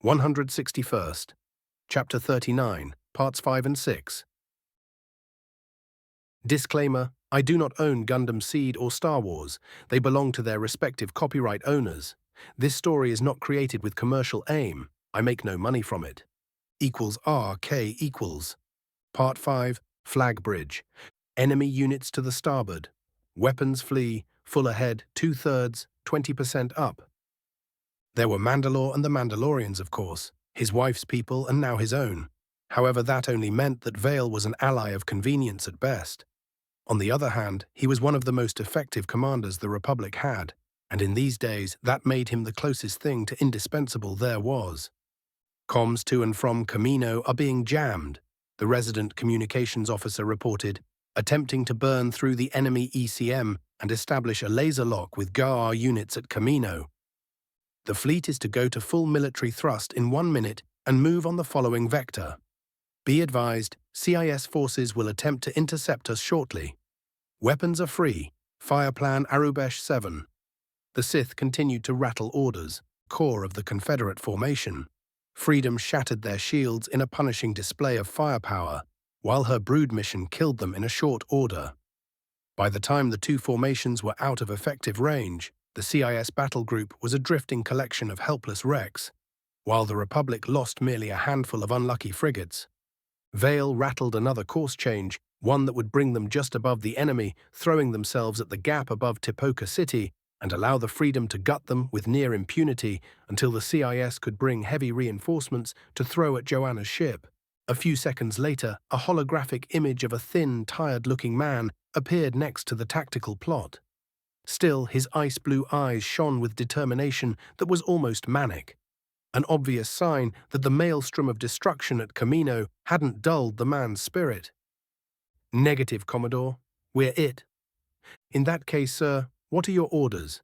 161st, Chapter 39, Parts 5 and 6. Disclaimer: I do not own Gundam Seed or Star Wars. They belong to their respective copyright owners. This story is not created with commercial aim. I make no money from it. RK equals. Part 5, Flag Bridge. Enemy units to the starboard. Weapons flee, full ahead, 2/3, 20% up. There were Mandalore and the Mandalorians, of course, his wife's people and now his own. However, that only meant that Vale was an ally of convenience at best. On the other hand, he was one of the most effective commanders the Republic had, and in these days that made him the closest thing to indispensable there was. Comms to and from Kamino are being jammed, the resident communications officer reported, attempting to burn through the enemy ECM and establish a laser lock with GAR units at Kamino. The fleet is to go to full military thrust in 1 minute and move on the following vector. Be advised, CIS forces will attempt to intercept us shortly. Weapons are free. Fire Plan Arubesh 7. The Sith continued to rattle orders, core of the Confederate formation. Freedom shattered their shields in a punishing display of firepower, while her brood mission killed them in a short order. By the time the two formations were out of effective range, the CIS battle group was a drifting collection of helpless wrecks, while the Republic lost merely a handful of unlucky frigates. Vale rattled another course change, one that would bring them just above the enemy, throwing themselves at the gap above Tipoca City and allow the Freedom to gut them with near impunity until the CIS could bring heavy reinforcements to throw at Joanna's ship. A few seconds later, a holographic image of a thin, tired-looking man appeared next to the tactical plot. Still, his ice-blue eyes shone with determination that was almost manic, an obvious sign that the maelstrom of destruction at Kamino hadn't dulled the man's spirit. Negative, Commodore. We're it. In that case, sir, what are your orders?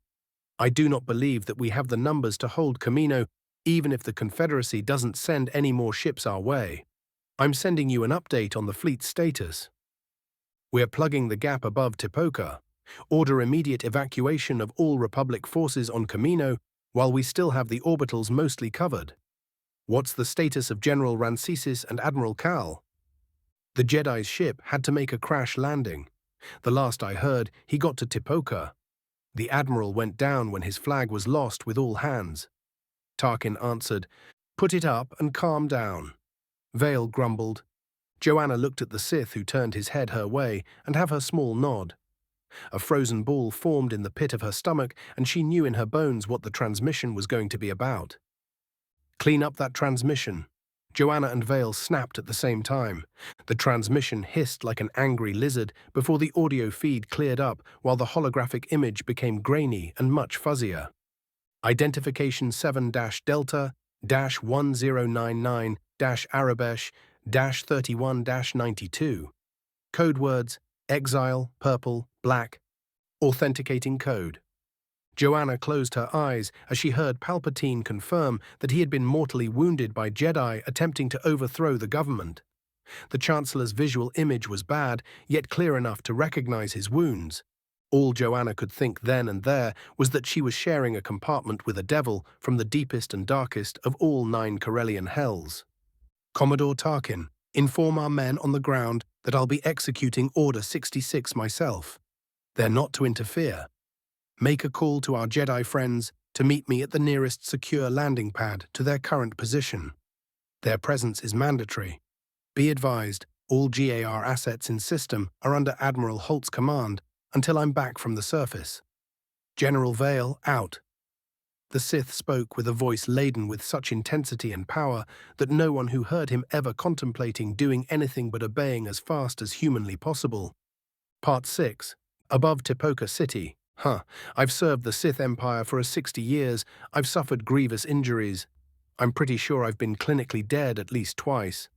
I do not believe that we have the numbers to hold Kamino, even if the Confederacy doesn't send any more ships our way. I'm sending you an update on the fleet's status. We're plugging the gap above Tipoca. Order immediate evacuation of all Republic forces on Kamino while we still have the orbitals mostly covered. What's the status of General Rancisis and Admiral Cal? The Jedi's ship had to make a crash landing. The last I heard, he got to Tipoca. The Admiral went down when his flag was lost with all hands. Tarkin answered, "Put it up and calm down." Vale grumbled. Joanna looked at the Sith, who turned his head her way, and have her small nod. A frozen ball formed in the pit of her stomach, and she knew in her bones what the transmission was going to be about. Clean up that transmission. Joanna and Vale snapped at the same time. The transmission hissed like an angry lizard before the audio feed cleared up, while the holographic image became grainy and much fuzzier. Identification 7-Delta-1099-Arabesh-31-92. Code words: exile, purple, black. Authenticating code. Joanna closed her eyes as she heard Palpatine confirm that he had been mortally wounded by Jedi attempting to overthrow the government. The Chancellor's visual image was bad, yet clear enough to recognize his wounds. All Joanna could think then and there was that she was sharing a compartment with a devil from the deepest and darkest of all 9 Corellian hells. Commodore Tarkin, inform our men on the ground that I'll be executing Order 66 myself. They're not to interfere. Make a call to our Jedi friends to meet me at the nearest secure landing pad to their current position. Their presence is mandatory. Be advised, all GAR assets in system are under Admiral Holt's command until I'm back from the surface. General Vale, out. The Sith spoke with a voice laden with such intensity and power that no one who heard him ever contemplating doing anything but obeying as fast as humanly possible. Part 6. Above Tipoca City. I've served the Sith Empire for 60 years. I've suffered grievous injuries. I'm pretty sure I've been clinically dead at least twice.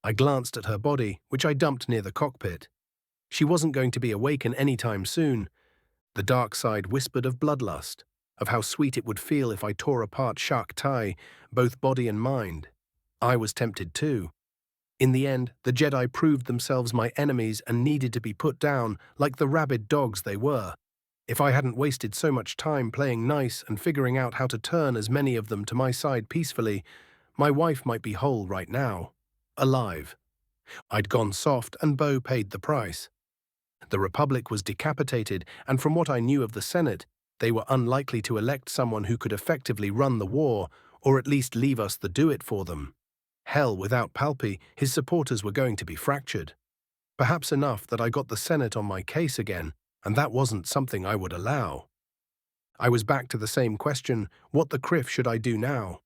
I glanced at her body, which I dumped near the cockpit. She wasn't going to be awakened any time soon. The dark side whispered of bloodlust, of how sweet it would feel if I tore apart Shak Tai, both body and mind. I was tempted too. In the end, the Jedi proved themselves my enemies and needed to be put down like the rabid dogs they were. If I hadn't wasted so much time playing nice and figuring out how to turn as many of them to my side peacefully, my wife might be whole right now. Alive. I'd gone soft and Bo paid the price. The Republic was decapitated, and from what I knew of the Senate, they were unlikely to elect someone who could effectively run the war, or at least leave us the do-it for them. Hell, without Palpy, his supporters were going to be fractured. Perhaps enough that I got the Senate on my case again, and that wasn't something I would allow. I was back to the same question, what the criff should I do now?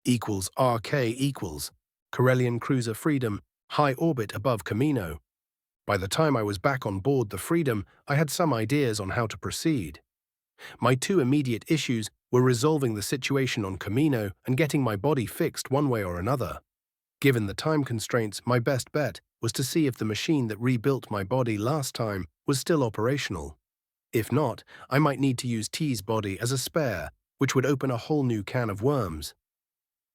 RK equals Corellian Cruiser Freedom, high orbit above Kamino. By the time I was back on board the Freedom, I had some ideas on how to proceed. My two immediate issues were resolving the situation on Kamino and getting my body fixed one way or another. Given the time constraints, my best bet was to see if the machine that rebuilt my body last time was still operational. If not, I might need to use T's body as a spare, which would open a whole new can of worms.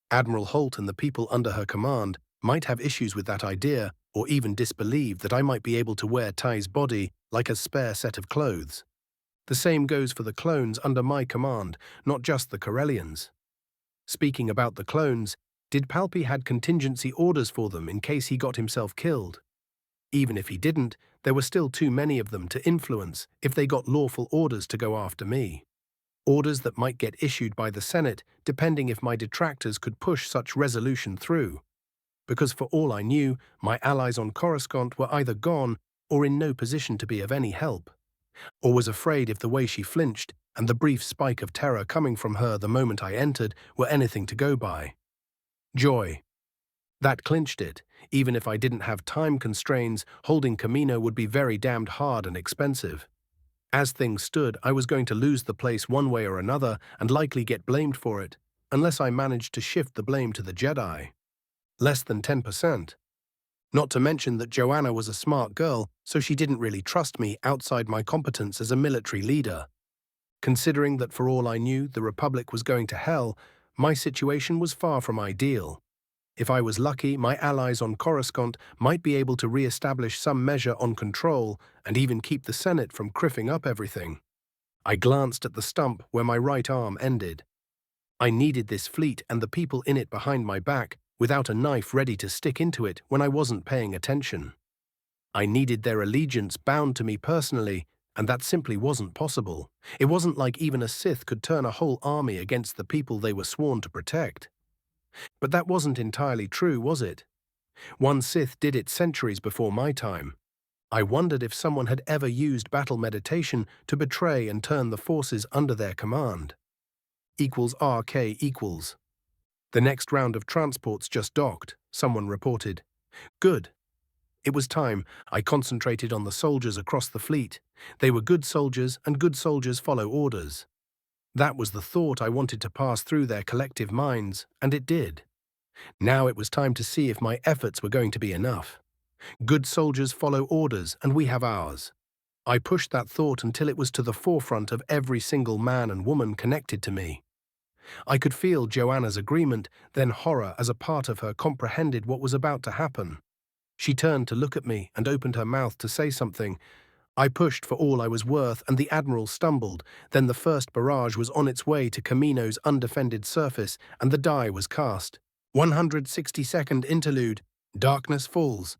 Admiral Holt and the people under her command might have issues with that idea, or even disbelieve that I might be able to wear Ty's body like a spare set of clothes. The same goes for the clones under my command, not just the Corellians. Speaking about the clones, did Palpy had contingency orders for them in case he got himself killed? Even if he didn't, there were still too many of them to influence if they got lawful orders to go after me. Orders that might get issued by the Senate, depending if my detractors could push such resolution through. Because for all I knew, my allies on Coruscant were either gone or in no position to be of any help. Or was afraid if the way she flinched and the brief spike of terror coming from her the moment I entered were anything to go by. Joy. That clinched it. Even if I didn't have time constraints, holding Kamino would be very damned hard and expensive. As things stood, I was going to lose the place one way or another and likely get blamed for it, unless I managed to shift the blame to the Jedi. Less than 10%. Not to mention that Joanna was a smart girl, so she didn't really trust me outside my competence as a military leader. Considering that for all I knew the Republic was going to hell, my situation was far from ideal. If I was lucky, my allies on Coruscant might be able to re-establish some measure on control and even keep the Senate from criffing up everything. I glanced at the stump where my right arm ended. I needed this fleet and the people in it behind my back without a knife ready to stick into it when I wasn't paying attention. I needed their allegiance bound to me personally, and that simply wasn't possible. It wasn't like even a Sith could turn a whole army against the people they were sworn to protect. But that wasn't entirely true, was it? One Sith did it centuries before my time. I wondered if someone had ever used battle meditation to betray and turn the forces under their command. RK equals. The next round of transports just docked, someone reported. Good. It was time. I concentrated on the soldiers across the fleet. They were good soldiers, and good soldiers follow orders. That was the thought I wanted to pass through their collective minds, and it did. Now it was time to see if my efforts were going to be enough. Good soldiers follow orders, and we have ours. I pushed that thought until it was to the forefront of every single man and woman connected to me. I could feel Joanna's agreement, then horror as a part of her comprehended what was about to happen. She turned to look at me and opened her mouth to say something. I pushed for all I was worth, and the Admiral stumbled. Then the first barrage was on its way to Kamino's undefended surface, and the die was cast. 162nd Interlude, Darkness Falls.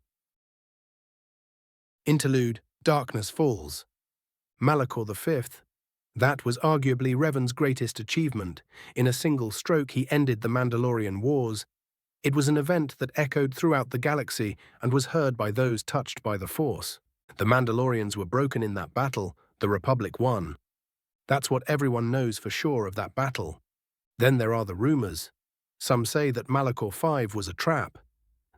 Interlude, Darkness Falls. Malachor V. That was arguably Revan's greatest achievement. In a single stroke he ended the Mandalorian Wars. It was an event that echoed throughout the galaxy and was heard by those touched by the Force. The Mandalorians were broken in that battle, the Republic won. That's what everyone knows for sure of that battle. Then there are the rumors. Some say that Malachor V was a trap,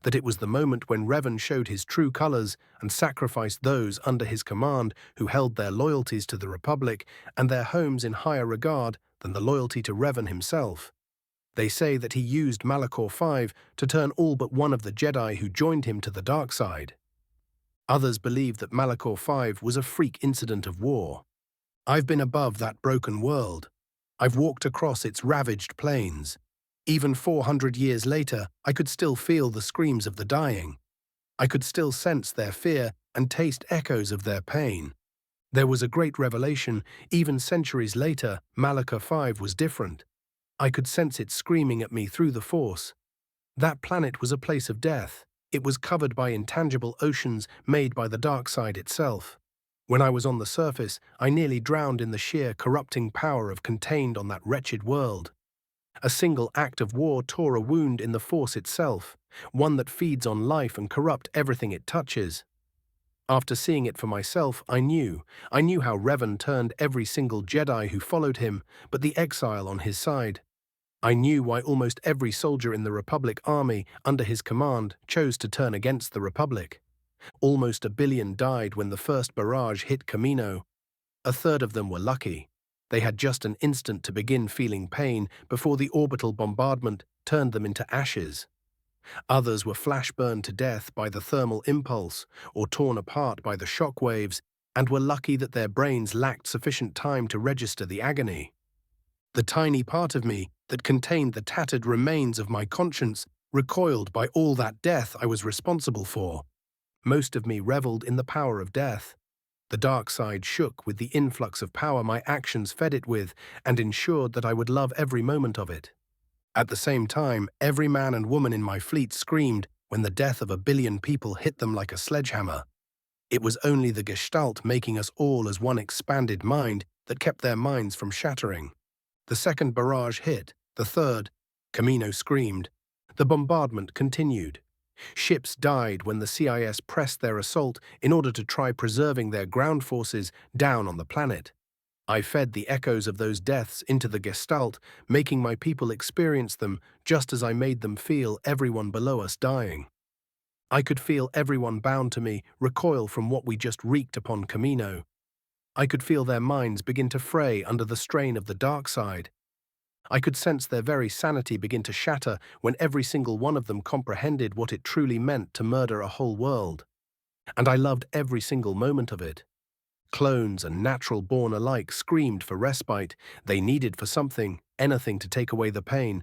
that it was the moment when Revan showed his true colors and sacrificed those under his command who held their loyalties to the Republic and their homes in higher regard than the loyalty to Revan himself. They say that he used Malachor V to turn all but one of the Jedi who joined him to the dark side. Others believe that Malachor V was a freak incident of war. I've been above that broken world. I've walked across its ravaged plains. Even 400 years later, I could still feel the screams of the dying. I could still sense their fear and taste echoes of their pain. There was a great revelation. Even centuries later, Malachor V was different. I could sense it screaming at me through the Force. That planet was a place of death. It was covered by intangible oceans made by the dark side itself. When I was on the surface, I nearly drowned in the sheer corrupting power of contained on that wretched world. A single act of war tore a wound in the Force itself, one that feeds on life and corrupt everything it touches. After seeing it for myself, I knew how Revan turned every single Jedi who followed him, but the exile on his side. I knew why almost every soldier in the Republic army under his command chose to turn against the Republic. Almost 1 billion died when the first barrage hit Kamino. A third of them were lucky. They had just an instant to begin feeling pain before the orbital bombardment turned them into ashes. Others were flash-burned to death by the thermal impulse or torn apart by the shock waves, and were lucky that their brains lacked sufficient time to register the agony. The tiny part of me that contained the tattered remains of my conscience recoiled by all that death I was responsible for. Most of me reveled in the power of death. The dark side shook with the influx of power my actions fed it with and ensured that I would love every moment of it. At the same time, every man and woman in my fleet screamed when the death of 1 billion people hit them like a sledgehammer. It was only the Gestalt making us all as one expanded mind that kept their minds from shattering. The second barrage hit, the third. Kamino screamed. The bombardment continued. Ships died when the CIS pressed their assault in order to try preserving their ground forces down on the planet. I fed the echoes of those deaths into the Gestalt, making my people experience them just as I made them feel everyone below us dying. I could feel everyone bound to me recoil from what we just wreaked upon Kamino. I could feel their minds begin to fray under the strain of the dark side. I could sense their very sanity begin to shatter when every single one of them comprehended what it truly meant to murder a whole world. And I loved every single moment of it. Clones and natural-born alike screamed for respite. They needed for something, anything to take away the pain.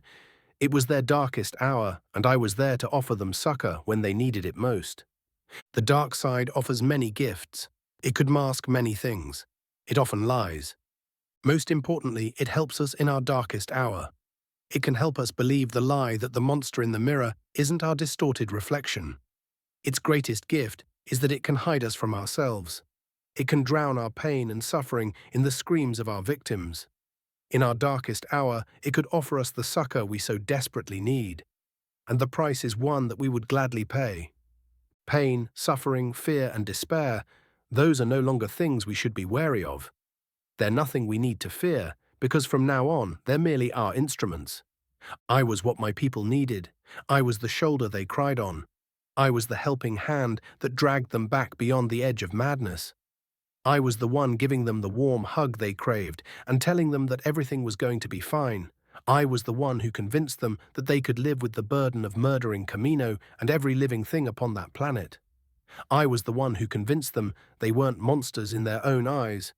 It was their darkest hour, and I was there to offer them succor when they needed it most. The dark side offers many gifts. It could mask many things. It often lies. Most importantly, it helps us in our darkest hour. It can help us believe the lie that the monster in the mirror isn't our distorted reflection. Its greatest gift is that it can hide us from ourselves. It can drown our pain and suffering in the screams of our victims. In our darkest hour, it could offer us the succor we so desperately need. And the price is one that we would gladly pay. Pain, suffering, fear, and despair, those are no longer things we should be wary of. They're nothing we need to fear, because from now on, they're merely our instruments. I was what my people needed. I was the shoulder they cried on. I was the helping hand that dragged them back beyond the edge of madness. I was the one giving them the warm hug they craved and telling them that everything was going to be fine. I was the one who convinced them that they could live with the burden of murdering Kamino and every living thing upon that planet. I was the one who convinced them they weren't monsters in their own eyes.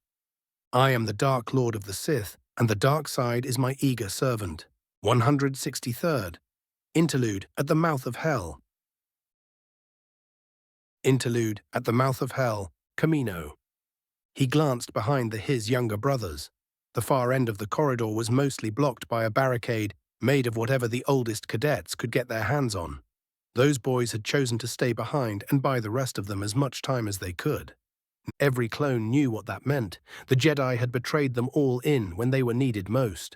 I am the Dark Lord of the Sith, and the dark side is my eager servant. 163rd. Interlude at the Mouth of Hell. Interlude at the Mouth of Hell, Kamino. He glanced behind his younger brothers. The far end of the corridor was mostly blocked by a barricade made of whatever the oldest cadets could get their hands on. Those boys had chosen to stay behind and buy the rest of them as much time as they could. Every clone knew what that meant. The Jedi had betrayed them all in when they were needed most.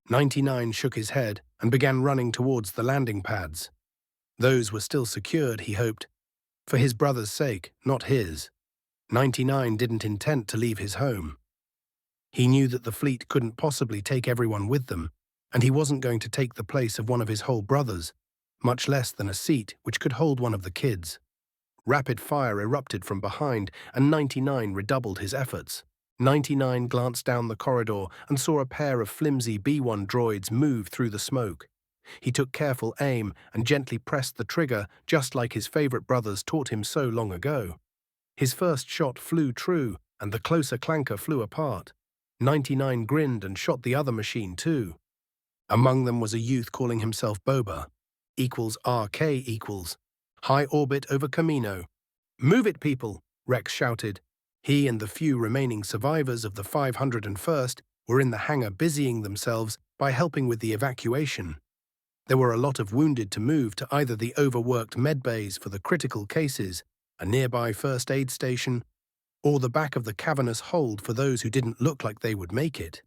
99 shook his head and began running towards the landing pads. Those were still secured, he hoped. For his brother's sake, not his. 99 didn't intend to leave his home. He knew that the fleet couldn't possibly take everyone with them, and he wasn't going to take the place of one of his whole brothers, much less than a seat which could hold one of the kids. Rapid fire erupted from behind, and 99 redoubled his efforts. 99 glanced down the corridor and saw a pair of flimsy B-1 droids move through the smoke. He took careful aim and gently pressed the trigger just like his favorite brothers taught him so long ago. His first shot flew true, and the closer clanker flew apart. 99 grinned and shot the other machine too. Among them was a youth calling himself Boba. =RK=. High orbit over Kamino. "Move it, people!" Rex shouted. He and the few remaining survivors of the 501st were in the hangar busying themselves by helping with the evacuation. There were a lot of wounded to move to either the overworked medbays for the critical cases, a nearby first aid station, or the back of the cavernous hold for those who didn't look like they would make it.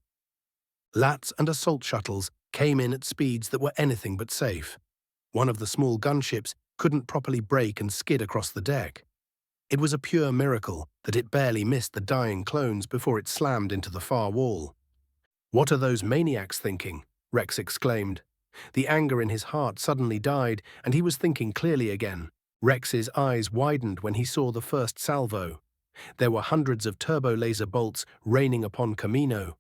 Lats and assault shuttles came in at speeds that were anything but safe. One of the small gunships couldn't properly brake and skid across the deck. It was a pure miracle that it barely missed the dying clones before it slammed into the far wall. "What are those maniacs thinking?" Rex exclaimed. The anger in his heart suddenly died, and he was thinking clearly again. Rex's eyes widened when he saw the first salvo. There were hundreds of turbo-laser bolts raining upon Kamino.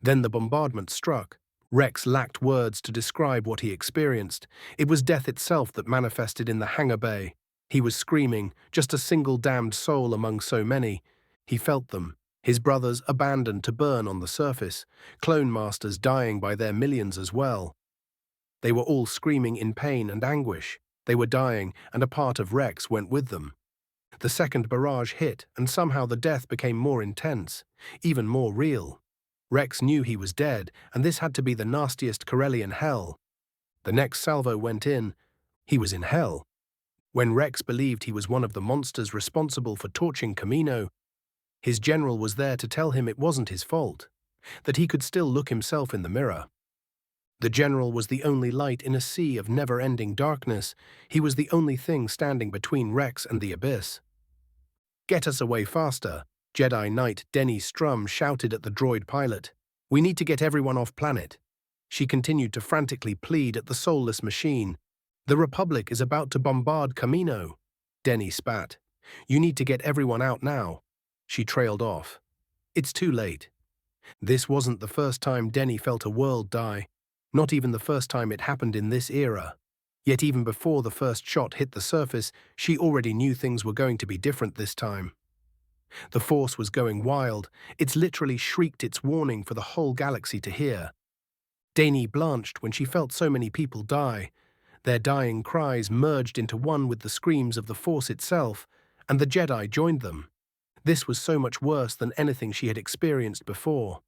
Then the bombardment struck. Rex lacked words to describe what he experienced. It was death itself that manifested in the hangar bay. He was screaming, just a single damned soul among so many. He felt them, his brothers abandoned to burn on the surface, clone masters dying by their millions as well. They were all screaming in pain and anguish. They were dying, and a part of Rex went with them. The second barrage hit, and somehow the death became more intense, even more real. Rex knew he was dead, and this had to be the nastiest Corellian hell. The next salvo went in. He was in hell. When Rex believed he was one of the monsters responsible for torching Kamino, his general was there to tell him it wasn't his fault, that he could still look himself in the mirror. The general was the only light in a sea of never-ending darkness. He was the only thing standing between Rex and the abyss. "Get us away faster," Jedi Knight Denny Strum shouted at the droid pilot. "We need to get everyone off planet." She continued to frantically plead at the soulless machine. "The Republic is about to bombard Kamino." Denny spat. "You need to get everyone out now." She trailed off. It's too late. This wasn't the first time Denny felt a world die. Not even the first time it happened in this era. Yet even before the first shot hit the surface, she already knew things were going to be different this time. The Force was going wild. It's literally shrieked its warning for the whole galaxy to hear. Denny blanched when she felt so many people die. Their dying cries merged into one with the screams of the Force itself, and the Jedi joined them. This was so much worse than anything she had experienced before.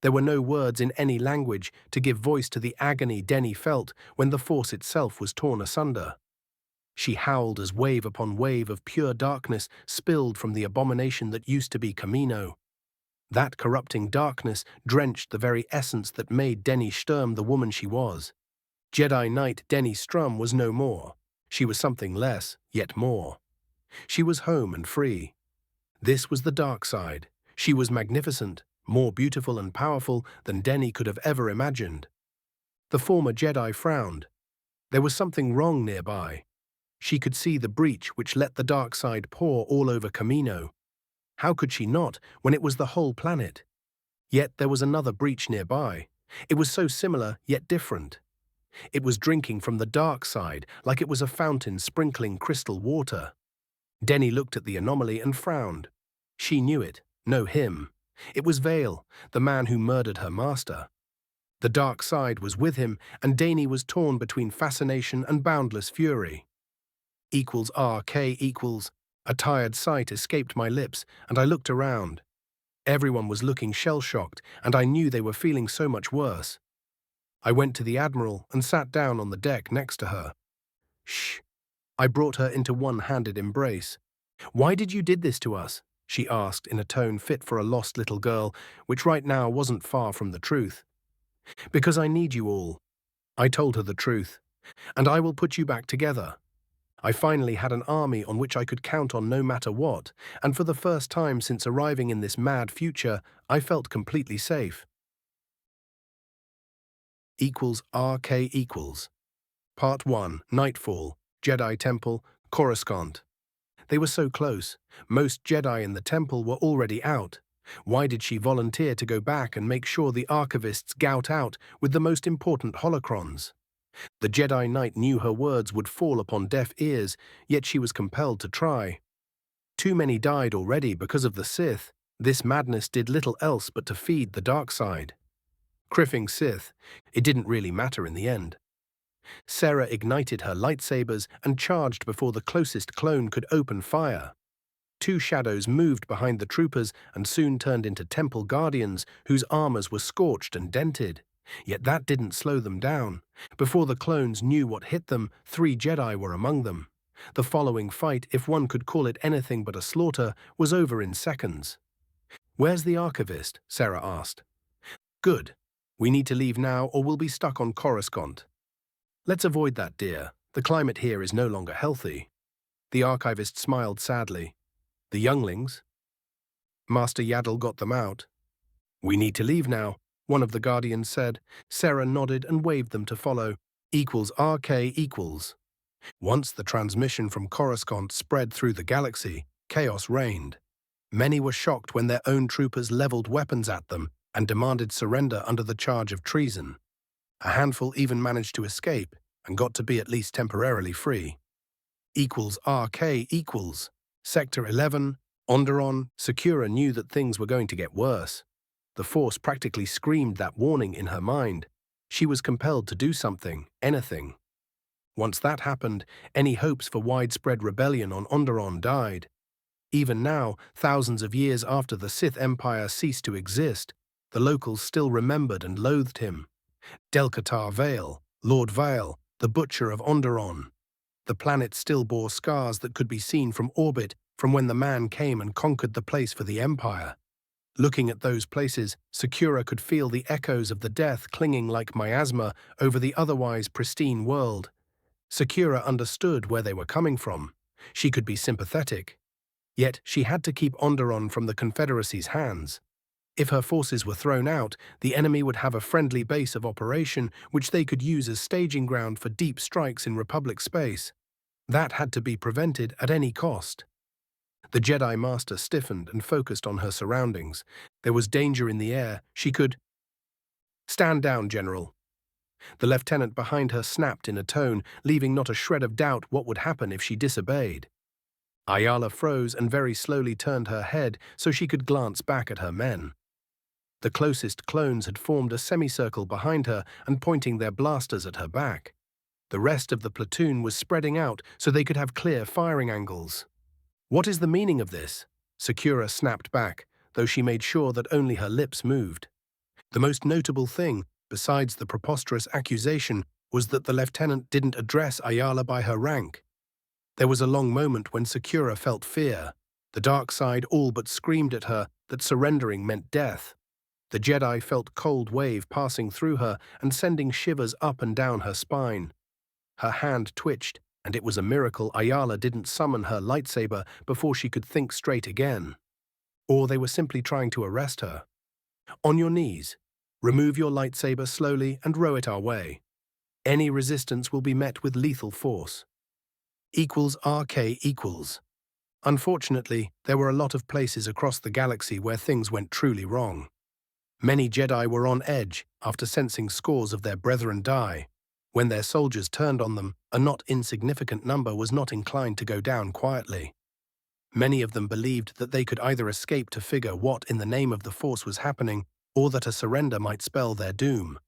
There were no words in any language to give voice to the agony Denny felt when the Force itself was torn asunder. She howled as wave upon wave of pure darkness spilled from the abomination that used to be Kamino. That corrupting darkness drenched the very essence that made Denny Sturm the woman she was. Jedi Knight Denny Strum was no more. She was something less, yet more. She was home and free. This was the dark side. She was magnificent, more beautiful and powerful than Denny could have ever imagined. The former Jedi frowned. There was something wrong nearby. She could see the breach which let the dark side pour all over Kamino. How could she not, when it was the whole planet? Yet there was another breach nearby. It was so similar, yet different. It was drinking from the dark side, like it was a fountain sprinkling crystal water. Denny looked at the anomaly and frowned. She knew it, no him. It was Vale, the man who murdered her master. The dark side was with him, and Denny was torn between fascination and boundless fury. RK equals. A tired sight escaped my lips, and I looked around. Everyone was looking shell-shocked, and I knew they were feeling so much worse. I went to the Admiral and sat down on the deck next to her. "Shh." I brought her into one-handed embrace. "Why did you did this to us?" she asked in a tone fit for a lost little girl, which right now wasn't far from the truth. "Because I need you all." I told her the truth. "And I will put you back together." I finally had an army on which I could count on no matter what, and for the first time since arriving in this mad future, I felt completely safe. RK equals. Part 1, Nightfall, Jedi Temple, Coruscant. They were so close. Most Jedi in the temple were already out. Why did she volunteer to go back and make sure the archivists gout out with the most important holocrons? The Jedi Knight knew her words would fall upon deaf ears, yet she was compelled to try. Too many died already because of the Sith. This madness did little else but to feed the dark side. Criffing Sith, it didn't really matter in the end. Sarah ignited her lightsabers and charged before the closest clone could open fire. Two shadows moved behind the troopers and soon turned into temple guardians whose armors were scorched and dented. Yet that didn't slow them down. Before the clones knew what hit them, 3 Jedi were among them. The following fight, if one could call it anything but a slaughter, was over in seconds. "Where's the archivist?" Sarah asked. "Good. We need to leave now or we'll be stuck on Coruscant." "Let's avoid that, dear. The climate here is no longer healthy." The archivist smiled sadly. "The younglings?" "Master Yaddle got them out." "We need to leave now," one of the guardians said. Sarah nodded and waved them to follow. RK equals. Once the transmission from Coruscant spread through the galaxy, chaos reigned. Many were shocked when their own troopers leveled weapons at them and demanded surrender under the charge of treason. A handful even managed to escape and got to be at least temporarily free. RK equals. Sector 11, Onderon, Sakura knew that things were going to get worse. The Force practically screamed that warning in her mind. She was compelled to do something, anything. Once that happened, any hopes for widespread rebellion on Onderon died. Even now, thousands of years after the Sith Empire ceased to exist, the locals still remembered and loathed him. Delcatar Vale, Lord Vale, the Butcher of Onderon. The planet still bore scars that could be seen from orbit from when the man came and conquered the place for the Empire. Looking at those places, Sakura could feel the echoes of the death clinging like miasma over the otherwise pristine world. Sakura understood where they were coming from. She could be sympathetic. Yet she had to keep Onderon from the Confederacy's hands. If her forces were thrown out, the enemy would have a friendly base of operation which they could use as staging ground for deep strikes in Republic space. That had to be prevented at any cost. The Jedi Master stiffened and focused on her surroundings. There was danger in the air. She could... "Stand down, General." The lieutenant behind her snapped in a tone, leaving not a shred of doubt what would happen if she disobeyed. Ayala froze and very slowly turned her head so she could glance back at her men. The closest clones had formed a semicircle behind her and pointing their blasters at her back. The rest of the platoon was spreading out so they could have clear firing angles. "What is the meaning of this?" Sakura snapped back, though she made sure that only her lips moved. The most notable thing, besides the preposterous accusation, was that the lieutenant didn't address Ayala by her rank. There was a long moment when Sakura felt fear. The dark side all but screamed at her that surrendering meant death. The Jedi felt cold wave passing through her and sending shivers up and down her spine. Her hand twitched, and it was a miracle Ayala didn't summon her lightsaber before she could think straight again. Or they were simply trying to arrest her. "On your knees. Remove your lightsaber slowly and row it our way. Any resistance will be met with lethal force." RK equals. Unfortunately, there were a lot of places across the galaxy where things went truly wrong. Many Jedi were on edge after sensing scores of their brethren die. When their soldiers turned on them, a not insignificant number was not inclined to go down quietly. Many of them believed that they could either escape to figure what in the name of the Force was happening, or that a surrender might spell their doom.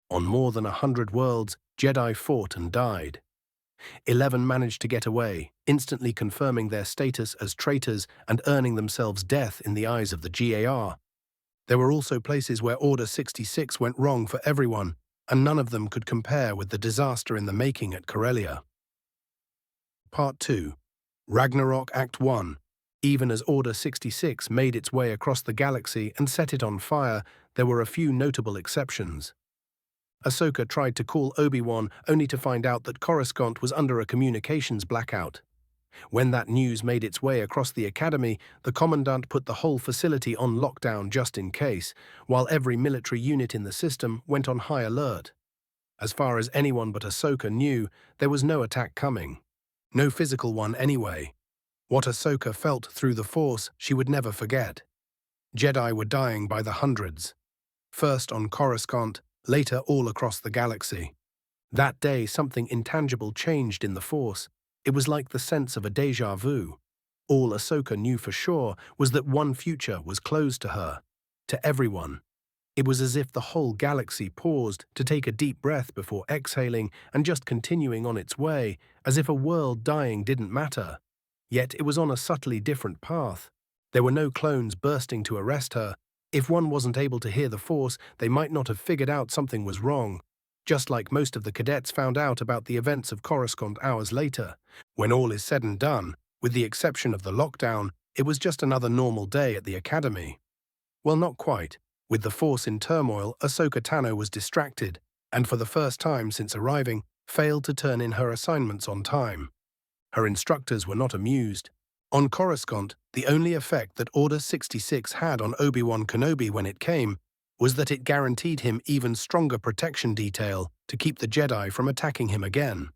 On more than 100 worlds, Jedi fought and died. 11 managed to get away, instantly confirming their status as traitors and earning themselves death in the eyes of the GAR. There were also places where Order 66 went wrong for everyone, and none of them could compare with the disaster in the making at Corellia. Part 2. Ragnarok Act 1. Even as Order 66 made its way across the galaxy and set it on fire, there were a few notable exceptions. Ahsoka tried to call Obi-Wan only to find out that Coruscant was under a communications blackout. When that news made its way across the Academy, the Commandant put the whole facility on lockdown just in case, while every military unit in the system went on high alert. As far as anyone but Ahsoka knew, there was no attack coming. No physical one anyway. What Ahsoka felt through the Force she would never forget. Jedi were dying by the hundreds. First on Coruscant, later all across the galaxy. That day something intangible changed in the Force. It was like the sense of a déjà vu. All Ahsoka knew for sure was that one future was closed to her, to everyone. It was as if the whole galaxy paused to take a deep breath before exhaling and just continuing on its way, as if a world dying didn't matter. Yet it was on a subtly different path. There were no clones bursting to arrest her, If one wasn't able to hear the Force, they might not have figured out something was wrong, just like most of the cadets found out about the events of Coruscant hours later. When all is said and done, with the exception of the lockdown, it was just another normal day at the academy. Well, not quite. With the Force in turmoil, Ahsoka Tano was distracted, and for the first time since arriving, failed to turn in her assignments on time. Her instructors were not amused. On Coruscant, the only effect that Order 66 had on Obi-Wan Kenobi when it came was that it guaranteed him even stronger protection detail to keep the Jedi from attacking him again.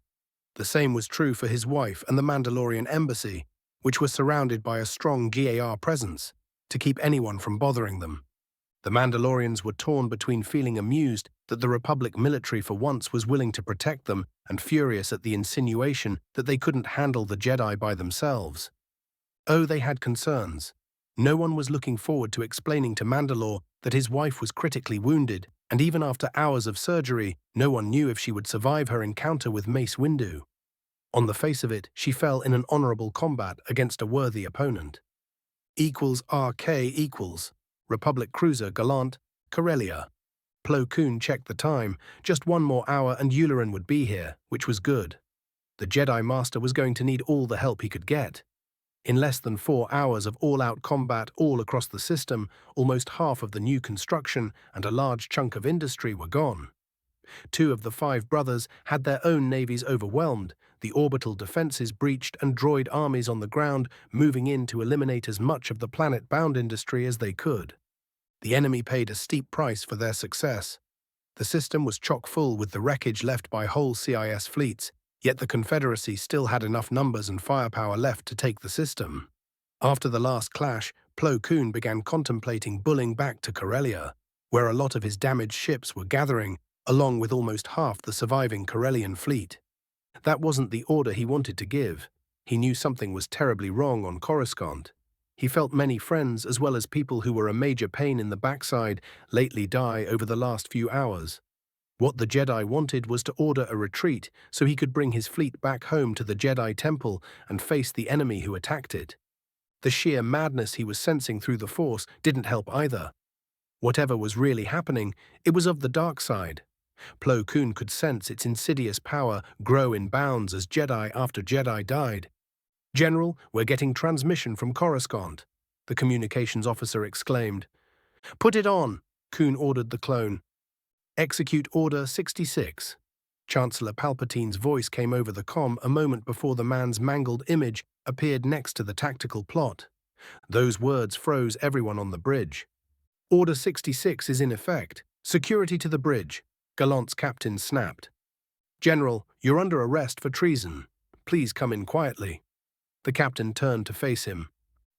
The same was true for his wife and the Mandalorian embassy, which were surrounded by a strong GAR presence to keep anyone from bothering them. The Mandalorians were torn between feeling amused that the Republic military for once was willing to protect them and furious at the insinuation that they couldn't handle the Jedi by themselves. Oh, they had concerns. No one was looking forward to explaining to Mandalore that his wife was critically wounded, and even after hours of surgery, no one knew if she would survive her encounter with Mace Windu. On the face of it, she fell in an honorable combat against a worthy opponent. =RK=, Republic Cruiser Gallant, Corellia. Plo Koon checked the time, just one more hour and Yularen would be here, which was good. The Jedi Master was going to need all the help he could get. In less than 4 hours of all-out combat all across the system, almost half of the new construction and a large chunk of industry were gone. 2 of the 5 brothers had their own navies overwhelmed, the orbital defenses breached and droid armies on the ground moving in to eliminate as much of the planet-bound industry as they could. The enemy paid a steep price for their success. The system was chock-full with the wreckage left by whole CIS fleets, yet the Confederacy still had enough numbers and firepower left to take the system. After the last clash, Plo Koon began contemplating bulling back to Corellia, where a lot of his damaged ships were gathering, along with almost half the surviving Corellian fleet. That wasn't the order he wanted to give. He knew something was terribly wrong on Coruscant. He felt many friends, as well as people who were a major pain in the backside, lately die over the last few hours. What the Jedi wanted was to order a retreat so he could bring his fleet back home to the Jedi Temple and face the enemy who attacked it. The sheer madness he was sensing through the Force didn't help either. Whatever was really happening, it was of the dark side. Plo Koon could sense its insidious power grow in bounds as Jedi after Jedi died. "General, we're getting transmission from Coruscant," the communications officer exclaimed. "Put it on," Koon ordered the clone. "Execute Order 66. Chancellor Palpatine's voice came over the comm a moment before the man's mangled image appeared next to the tactical plot. Those words froze everyone on the bridge. "Order 66 is in effect. Security to the bridge," Gallant's captain snapped. "General, you're under arrest for treason. Please come in quietly." The captain turned to face him.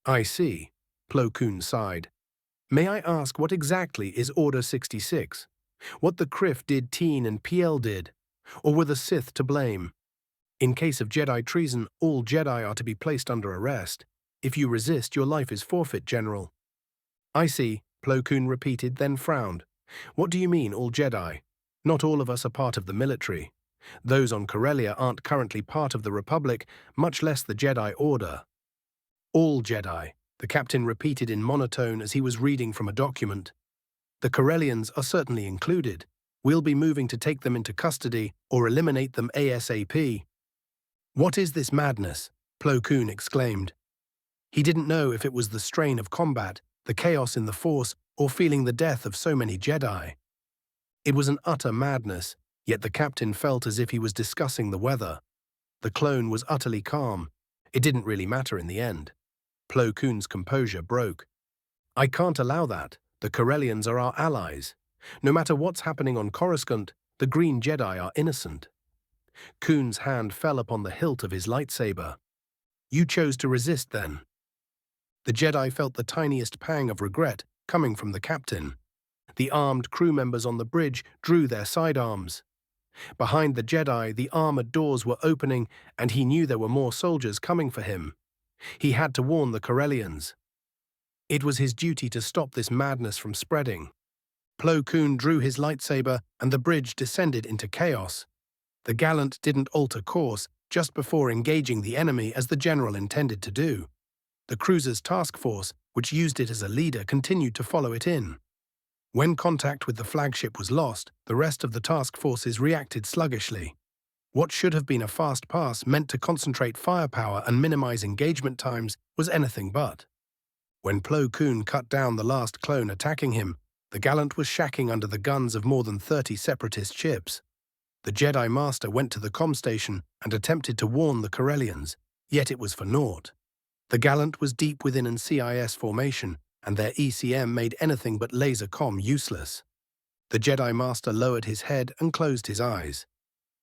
"I see," Plo Koon sighed. "May I ask what exactly is Order 66? What the Criff did Teen and PL did? Or were the Sith to blame? In case of Jedi treason, all Jedi are to be placed under arrest. If you resist, your life is forfeit, General." "I see," Plo Koon repeated, then frowned. "What do you mean, all Jedi? Not all of us are part of the military. Those on Corellia aren't currently part of the Republic, much less the Jedi Order." "All Jedi," the captain repeated in monotone as he was reading from a document. "The Corellians are certainly included. We'll be moving to take them into custody or eliminate them ASAP." "What is this madness?" Plo Koon exclaimed. He didn't know if it was the strain of combat, the chaos in the Force, or feeling the death of so many Jedi. It was an utter madness, yet the captain felt as if he was discussing the weather. The clone was utterly calm. It didn't really matter in the end. Plo Koon's composure broke. "I can't allow that. The Corellians are our allies. No matter what's happening on Coruscant, the Green Jedi are innocent." Koon's hand fell upon the hilt of his lightsaber. "You chose to resist, then." The Jedi felt the tiniest pang of regret coming from the captain. The armed crew members on the bridge drew their sidearms. Behind the Jedi, the armored doors were opening, and he knew there were more soldiers coming for him. He had to warn the Corellians. It was his duty to stop this madness from spreading. Plo Koon drew his lightsaber, and the bridge descended into chaos. The Gallant didn't alter course just before engaging the enemy as the general intended to do. The cruiser's task force, which used it as a leader, continued to follow it in. When contact with the flagship was lost, the rest of the task forces reacted sluggishly. What should have been a fast pass meant to concentrate firepower and minimize engagement times was anything but. When Plo Koon cut down the last clone attacking him, the Gallant was shacking under the guns of more than 30 separatist ships. The Jedi Master went to the comm station and attempted to warn the Corellians, yet it was for naught. The Gallant was deep within an CIS formation, and their ECM made anything but laser comm useless. The Jedi Master lowered his head and closed his eyes.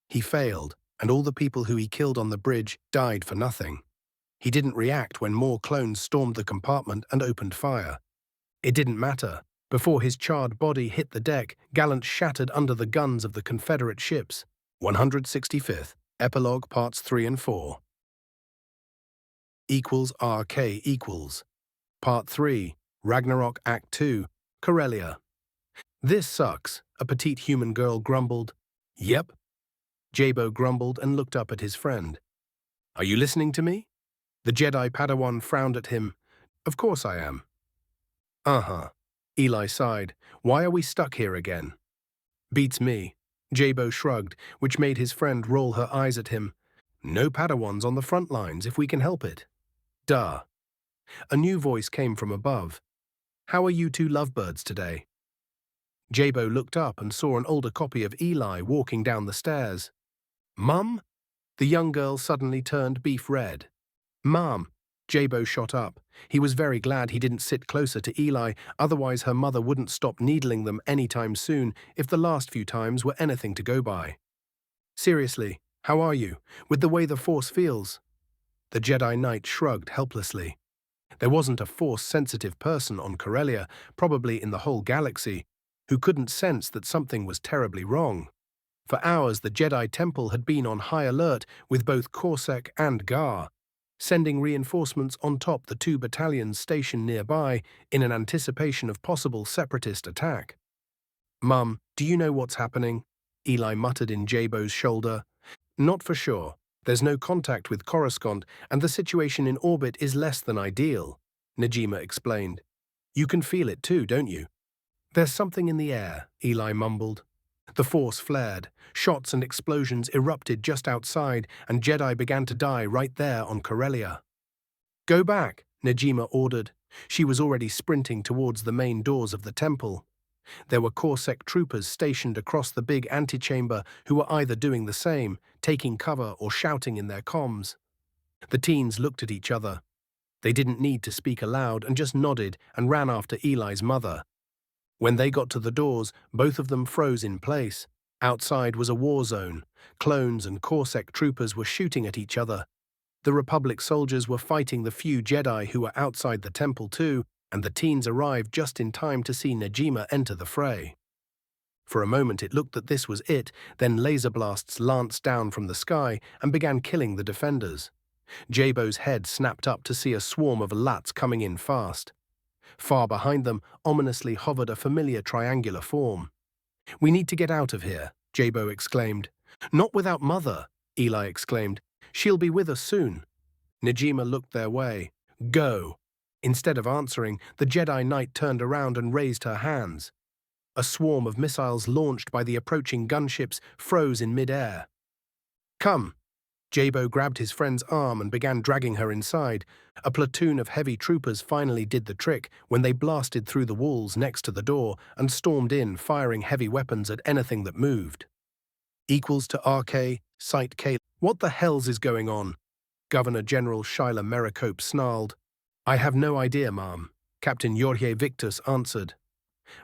He failed, and all the people who he killed on the bridge died for nothing. He didn't react when more clones stormed the compartment and opened fire. It didn't matter. Before his charred body hit the deck, Gallant shattered under the guns of the Confederate ships. 165th. Epilogue Parts 3 and 4. RK equals. Part 3. Ragnarok Act 2. Corellia. This sucks, a petite human girl grumbled. Yep. Jabo grumbled and looked up at his friend. Are you listening to me? The Jedi Padawan frowned at him. Of course I am. Uh-huh. Eli sighed. Why are we stuck here again? Beats me. Jabo shrugged, which made his friend roll her eyes at him. No Padawans on the front lines if we can help it. Duh. A new voice came from above. How are you two lovebirds today? Jabo looked up and saw an older copy of Eli walking down the stairs. Mum? The young girl suddenly turned beef red. Mom. Jabo shot up. He was very glad he didn't sit closer to Eli, otherwise her mother wouldn't stop needling them anytime soon if the last few times were anything to go by. Seriously, how are you, with the way the Force feels? The Jedi Knight shrugged helplessly. There wasn't a Force-sensitive person on Corellia, probably in the whole galaxy, who couldn't sense that something was terribly wrong. For hours the Jedi Temple had been on high alert with both Corsac and Gar, sending reinforcements on top the 2 battalions stationed nearby in an anticipation of possible separatist attack. Mum, do you know what's happening? Eli muttered in Jabo's shoulder. Not for sure. There's no contact with Coruscant, and the situation in orbit is less than ideal, Najima explained. You can feel it too, don't you? There's something in the air, Eli mumbled. The Force flared. Shots and explosions erupted just outside, and Jedi began to die right there on Corellia. Go back, Najima ordered. She was already sprinting towards the main doors of the temple. There were Corsac troopers stationed across the big antechamber who were either doing the same, taking cover or shouting in their comms. The teens looked at each other. They didn't need to speak aloud and just nodded and ran after Eli's mother. When they got to the doors, both of them froze in place. Outside was a war zone. Clones and Corsac troopers were shooting at each other. The Republic soldiers were fighting the few Jedi who were outside the temple too, and the teens arrived just in time to see Najima enter the fray. For a moment it looked that this was it, then laser blasts lanced down from the sky and began killing the defenders. Jabo's head snapped up to see a swarm of Lats coming in fast. Far behind them ominously hovered a familiar triangular form. We need to get out of here, Jabo exclaimed. Not without Mother, Eli exclaimed. She'll be with us soon. Najima looked their way. Go. Instead of answering, the Jedi Knight turned around and raised her hands. A swarm of missiles launched by the approaching gunships froze in mid-air. Come. Jabo grabbed his friend's arm and began dragging her inside. A platoon of heavy troopers finally did the trick when they blasted through the walls next to the door and stormed in, firing heavy weapons at anything that moved. Equals to RK, Site K. What the hells is going on? Governor General Shyla Mericope snarled. I have no idea, ma'am, Captain Jorge Victus answered.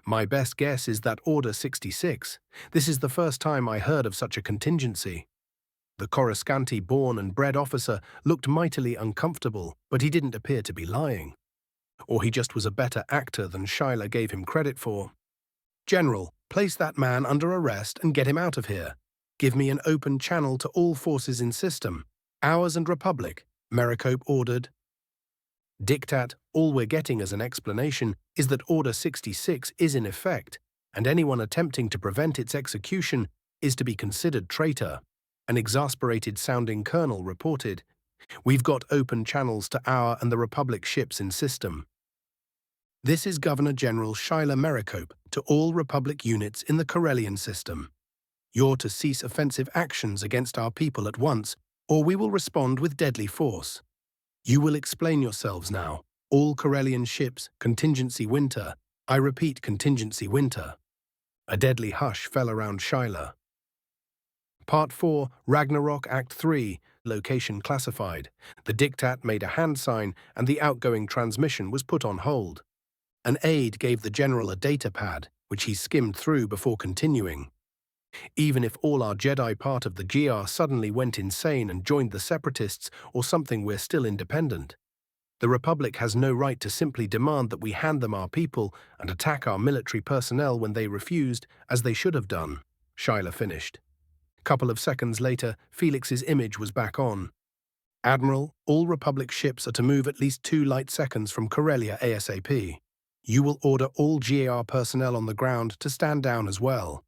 My best guess is that Order 66. This is the first time I heard of such a contingency. The Coruscanti-born and bred officer looked mightily uncomfortable, but he didn't appear to be lying. Or he just was a better actor than Shyla gave him credit for. General, place that man under arrest and get him out of here. Give me an open channel to all forces in system. Ours and Republic, Mericope ordered. Dictat, all we're getting as an explanation is that Order 66 is in effect, and anyone attempting to prevent its execution is to be considered traitor. An exasperated-sounding colonel reported. We've got open channels to our and the Republic ships in system. This is Governor General Shyla Maricope to all Republic units in the Corellian system. You're to cease offensive actions against our people at once, or we will respond with deadly force. You will explain yourselves now. All Corellian ships, Contingency Winter. I repeat, Contingency Winter. A deadly hush fell around Shyla. Part 4, Ragnarok Act 3, location classified. The diktat made a hand sign and the outgoing transmission was put on hold. An aide gave the general a data pad, which he skimmed through before continuing. Even if all our Jedi part of the GR suddenly went insane and joined the Separatists or something, we're still independent. The Republic has no right to simply demand that we hand them our people and attack our military personnel when they refused, as they should have done, Shyla finished. Couple of seconds later, Felix's image was back on. Admiral, all Republic ships are to move at least 2 light seconds from Corellia ASAP. You will order all GAR personnel on the ground to stand down as well.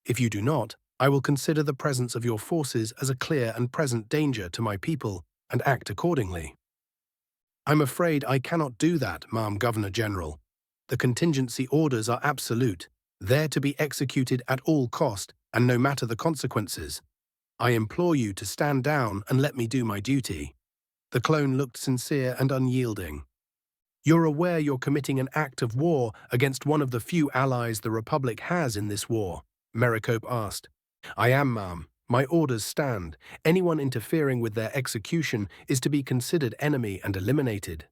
If you do not, I will consider the presence of your forces as a clear and present danger to my people and act accordingly. I'm afraid I cannot do that, Ma'am Governor General. The contingency orders are absolute. They're to be executed at all cost and no matter the consequences. I implore you to stand down and let me do my duty. The clone looked sincere and unyielding. You're aware you're committing an act of war against one of the few allies the Republic has in this war? Maricope asked. I am, ma'am. My orders stand. Anyone interfering with their execution is to be considered enemy and eliminated.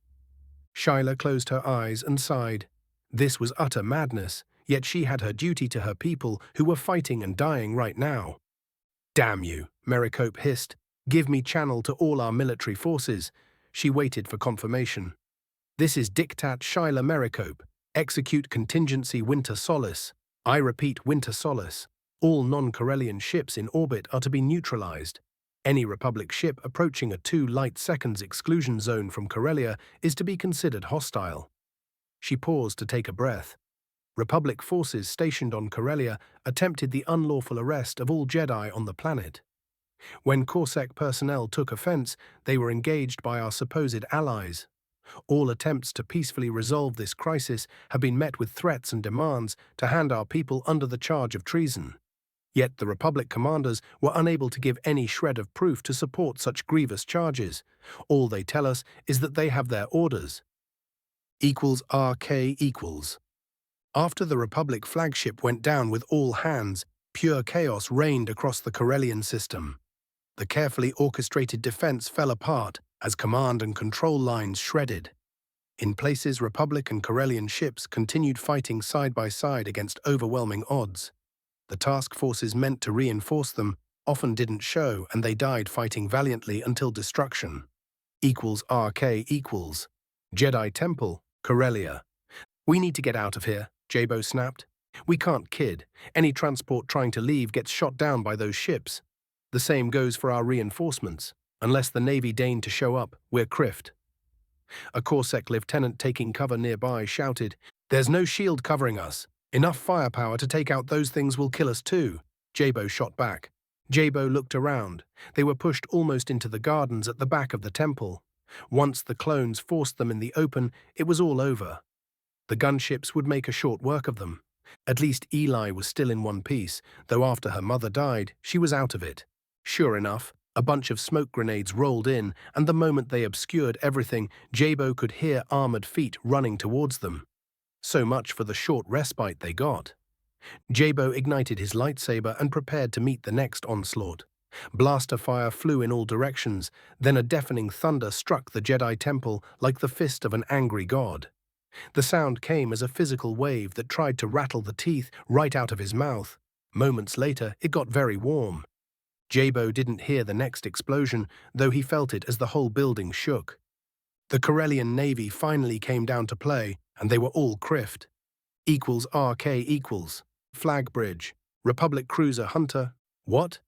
Shyla closed her eyes and sighed. This was utter madness, yet she had her duty to her people who were fighting and dying right now. Damn you, Maricope hissed. Give me channel to all our military forces. She waited for confirmation. This is Diktat Shyla Maricope. Execute Contingency Winter Solace. I repeat, Winter Solace. All non-Corellian ships in orbit are to be neutralized. Any Republic ship approaching a 2 light seconds exclusion zone from Corellia is to be considered hostile. She paused to take a breath. Republic forces stationed on Corellia attempted the unlawful arrest of all Jedi on the planet. When Corsac personnel took offense, they were engaged by our supposed allies. All attempts to peacefully resolve this crisis have been met with threats and demands to hand our people under the charge of treason. Yet the Republic commanders were unable to give any shred of proof to support such grievous charges. All they tell us is that they have their orders. =RK equals. After the Republic flagship went down with all hands, pure chaos reigned across the Corellian system. The carefully orchestrated defense fell apart as command and control lines shredded. In places, Republic and Corellian ships continued fighting side by side against overwhelming odds. The task forces meant to reinforce them often didn't show, and they died fighting valiantly until destruction. =RK equals. Jedi Temple, Corellia. We need to get out of here, Jabo snapped. We can't kid. Any transport trying to leave gets shot down by those ships. The same goes for our reinforcements. Unless the Navy deign to show up, we're criffed. A Corsac lieutenant taking cover nearby shouted, There's no shield covering us. Enough firepower to take out those things will kill us too. Jabo shot back. Jabo looked around. They were pushed almost into the gardens at the back of the temple. Once the clones forced them in the open, it was all over. The gunships would make a short work of them. At least Eli was still in one piece, though after her mother died, she was out of it. Sure enough, a bunch of smoke grenades rolled in, and the moment they obscured everything, Jabo could hear armored feet running towards them. So much for the short respite they got. Jabo ignited his lightsaber and prepared to meet the next onslaught. Blaster fire flew in all directions, then a deafening thunder struck the Jedi Temple like the fist of an angry god. The sound came as a physical wave that tried to rattle the teeth right out of his mouth. Moments later, it got very warm. Jabo didn't hear the next explosion, though he felt it as the whole building shook. The Corellian Navy finally came down to play, and they were all criffed. =RK equals. Flag bridge. Republic cruiser Hunter. What?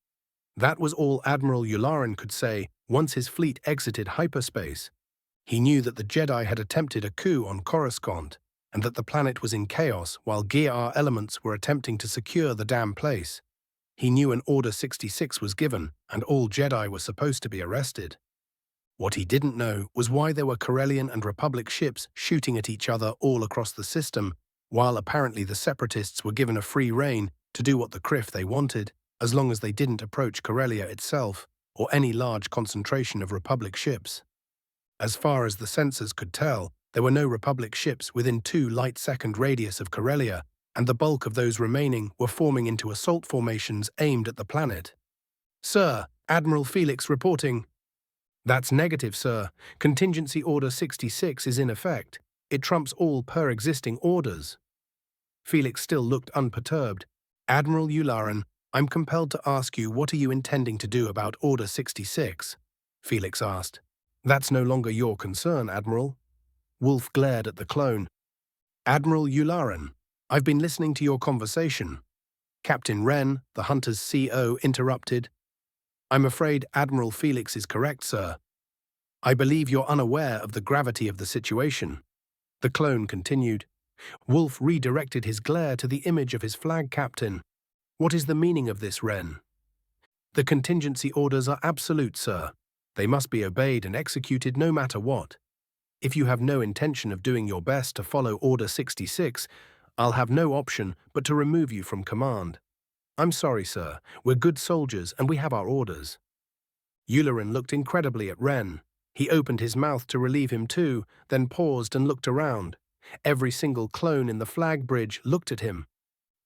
That was all Admiral Yularen could say once his fleet exited hyperspace. He knew that the Jedi had attempted a coup on Coruscant, and that the planet was in chaos while GR elements were attempting to secure the damn place. He knew an Order 66 was given, and all Jedi were supposed to be arrested. What he didn't know was why there were Corellian and Republic ships shooting at each other all across the system, while apparently the Separatists were given a free rein to do what the Criff they wanted, as long as they didn't approach Corellia itself or any large concentration of Republic ships. As far as the sensors could tell, there were no Republic ships within 2 light-second radius of Corellia, and the bulk of those remaining were forming into assault formations aimed at the planet. "Sir, Admiral Felix reporting." "That's negative, sir. Contingency Order 66 is in effect. It trumps all per-existing orders." Felix still looked unperturbed. "Admiral Yularen, I'm compelled to ask you, what are you intending to do about Order 66? Felix asked. "That's no longer your concern, Admiral." Wolf glared at the clone. "Admiral Yularen, I've been listening to your conversation." Captain Wren, the Hunter's CO, interrupted. "I'm afraid Admiral Felix is correct, sir. I believe you're unaware of the gravity of the situation." The clone continued. Wolf redirected his glare to the image of his flag captain. "What is the meaning of this, Wren?" "The contingency orders are absolute, sir. They must be obeyed and executed no matter what. If you have no intention of doing your best to follow Order 66, I'll have no option but to remove you from command." "I'm sorry, sir. We're good soldiers and we have our orders." Yularen looked incredibly at Wren. He opened his mouth to relieve him too, then paused and looked around. Every single clone in the flag bridge looked at him.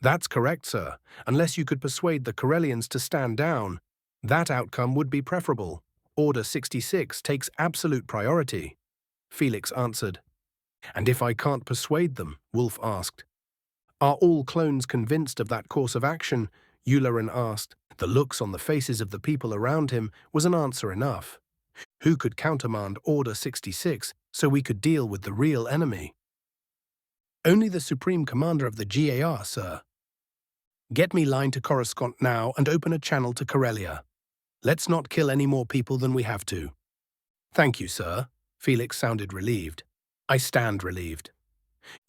"That's correct, sir. Unless you could persuade the Corellians to stand down, that outcome would be preferable. Order 66 takes absolute priority." Felix answered. "And if I can't persuade them?" Wolf asked. "Are all clones convinced of that course of action?" Yularen asked. The looks on the faces of the people around him was an answer enough. Who could countermand Order 66 so we could deal with the real enemy? "Only the Supreme Commander of the GAR, sir." "Get me line to Coruscant now and open a channel to Corellia. Let's not kill any more people than we have to." "Thank you, sir." Felix sounded relieved. "I stand relieved."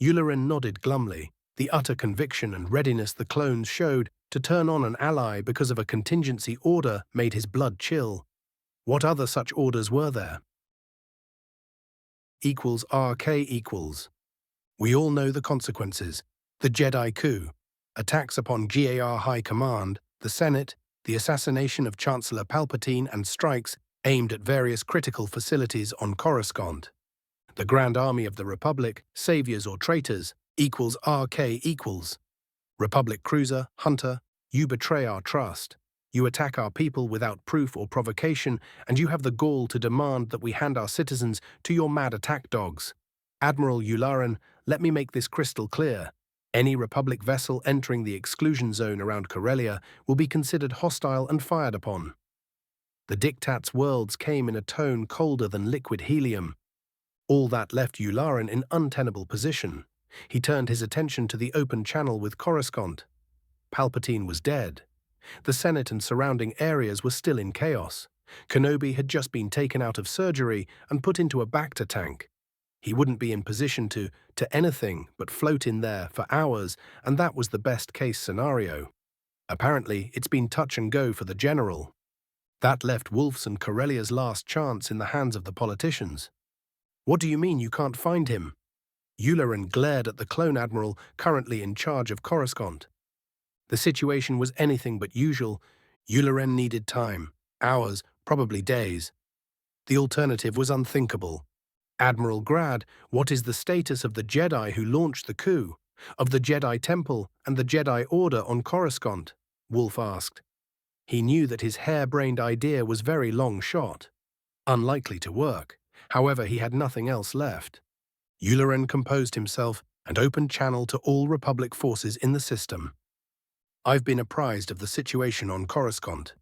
Yularen nodded glumly. The utter conviction and readiness the clones showed to turn on an ally because of a contingency order made his blood chill. What other such orders were there? =RK=. We all know the consequences. The Jedi coup, attacks upon GAR High Command, the Senate, the assassination of Chancellor Palpatine, and strikes aimed at various critical facilities on Coruscant. The Grand Army of the Republic, saviors or traitors, =RK=. Republic cruiser, Hunter, you betray our trust. You attack our people without proof or provocation, and you have the gall to demand that we hand our citizens to your mad attack dogs. Admiral Yularen, let me make this crystal clear. Any Republic vessel entering the exclusion zone around Corellia will be considered hostile and fired upon. The diktat's words came in a tone colder than liquid helium. All that left Yularen in untenable position. He turned his attention to the open channel with Coruscant. Palpatine was dead. The Senate and surrounding areas were still in chaos. Kenobi had just been taken out of surgery and put into a Bacta tank. He wouldn't be in position to anything but float in there for hours, and that was the best-case scenario. Apparently, it's been touch and go for the general. That left Wolf's and Corellia's last chance in the hands of the politicians. "What do you mean you can't find him?" Yularen glared at the clone admiral currently in charge of Coruscant. The situation was anything but usual. Yularen needed time, hours, probably days. The alternative was unthinkable. "Admiral Grad, what is the status of the Jedi who launched the coup? Of the Jedi Temple and the Jedi Order on Coruscant?" Wolf asked. He knew that his harebrained idea was very long shot. Unlikely to work. However, he had nothing else left. Yularen composed himself and opened channel to all Republic forces in the system. "I've been apprised of the situation on Coruscant.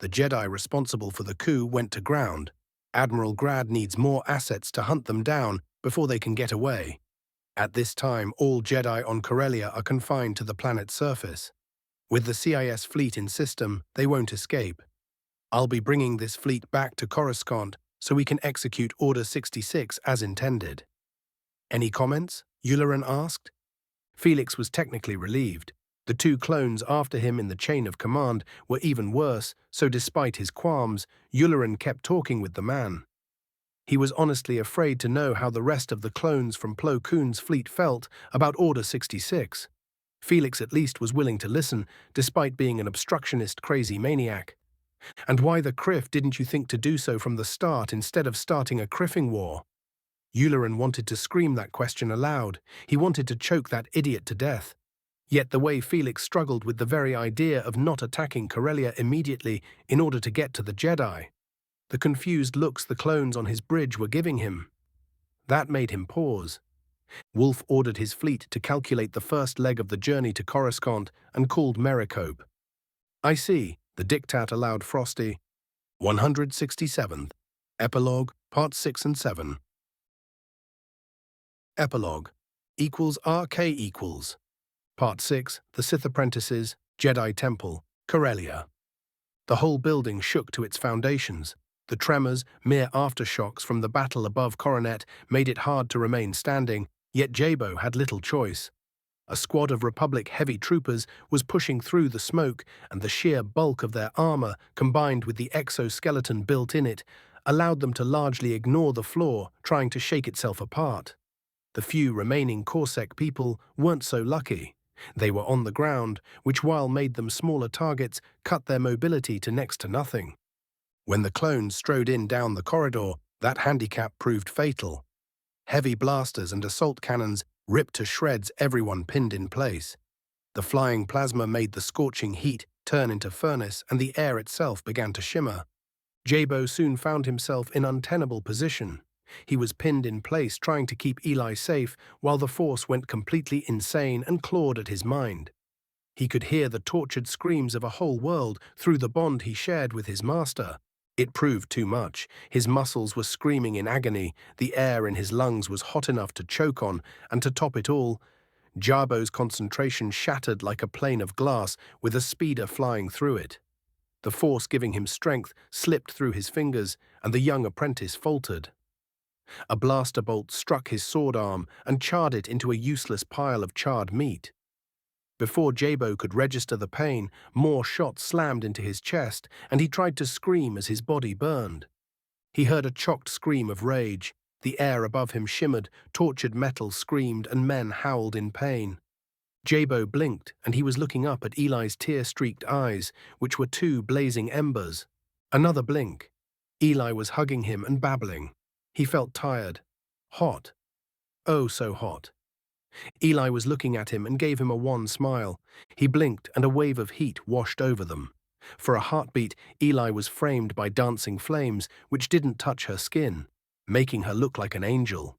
The Jedi responsible for the coup went to ground. Admiral Grad needs more assets to hunt them down before they can get away. At this time, all Jedi on Corellia are confined to the planet's surface. With the CIS fleet in system, they won't escape. I'll be bringing this fleet back to Coruscant so we can execute Order 66 as intended." "Any comments?" Yularen asked. Felix was technically relieved. The two clones after him in the chain of command were even worse, so despite his qualms, Yularen kept talking with the man. He was honestly afraid to know how the rest of the clones from Plo Koon's fleet felt about Order 66. Felix at least was willing to listen, despite being an obstructionist crazy maniac. And why the Criff didn't you think to do so from the start instead of starting a Criffing war? Yularen wanted to scream that question aloud. He wanted to choke that idiot to death. Yet the way Felix struggled with the very idea of not attacking Corellia immediately in order to get to the Jedi. The confused looks the clones on his bridge were giving him. That made him pause. Wolf ordered his fleet to calculate the first leg of the journey to Coruscant and called Maricope. I see, the diktat allowed Frosty. 167th. Epilogue, Parts 6 and 7. Epilogue equals RK equals. Part 6, The Sith Apprentices, Jedi Temple, Corellia. The whole building shook to its foundations. The tremors, mere aftershocks from the battle above Coronet, made it hard to remain standing, yet Jabo had little choice. A squad of Republic heavy troopers was pushing through the smoke, and the sheer bulk of their armor, combined with the exoskeleton built in it, allowed them to largely ignore the floor, trying to shake itself apart. The few remaining Corsac people weren't so lucky. They were on the ground, which while made them smaller targets, cut their mobility to next to nothing. When the clones strode in down the corridor, that handicap proved fatal. Heavy blasters and assault cannons ripped to shreds everyone pinned in place. The flying plasma made the scorching heat turn into furnace, and the air itself began to shimmer. Jabo soon found himself in untenable position. He was pinned in place trying to keep Eli safe while the Force went completely insane and clawed at his mind. He could hear the tortured screams of a whole world through the bond he shared with his master. It proved too much. His muscles were screaming in agony, the air in his lungs was hot enough to choke on, and to top it all, Jabo's concentration shattered like a plane of glass with a speeder flying through it. The Force giving him strength slipped through his fingers, and the young apprentice faltered. A blaster bolt struck his sword arm and charred it into a useless pile of charred meat. Before Jabo could register the pain, more shots slammed into his chest, and he tried to scream as his body burned. He heard a chocked scream of rage. The air above him shimmered, tortured metal screamed, and men howled in pain. Jabo blinked, and he was looking up at Eli's tear-streaked eyes, which were two blazing embers. Another blink. Eli was hugging him and babbling. He felt tired. Hot. Oh, so hot. Eli was looking at him and gave him a wan smile. He blinked, and a wave of heat washed over them. For a heartbeat, Eli was framed by dancing flames which didn't touch her skin, making her look like an angel.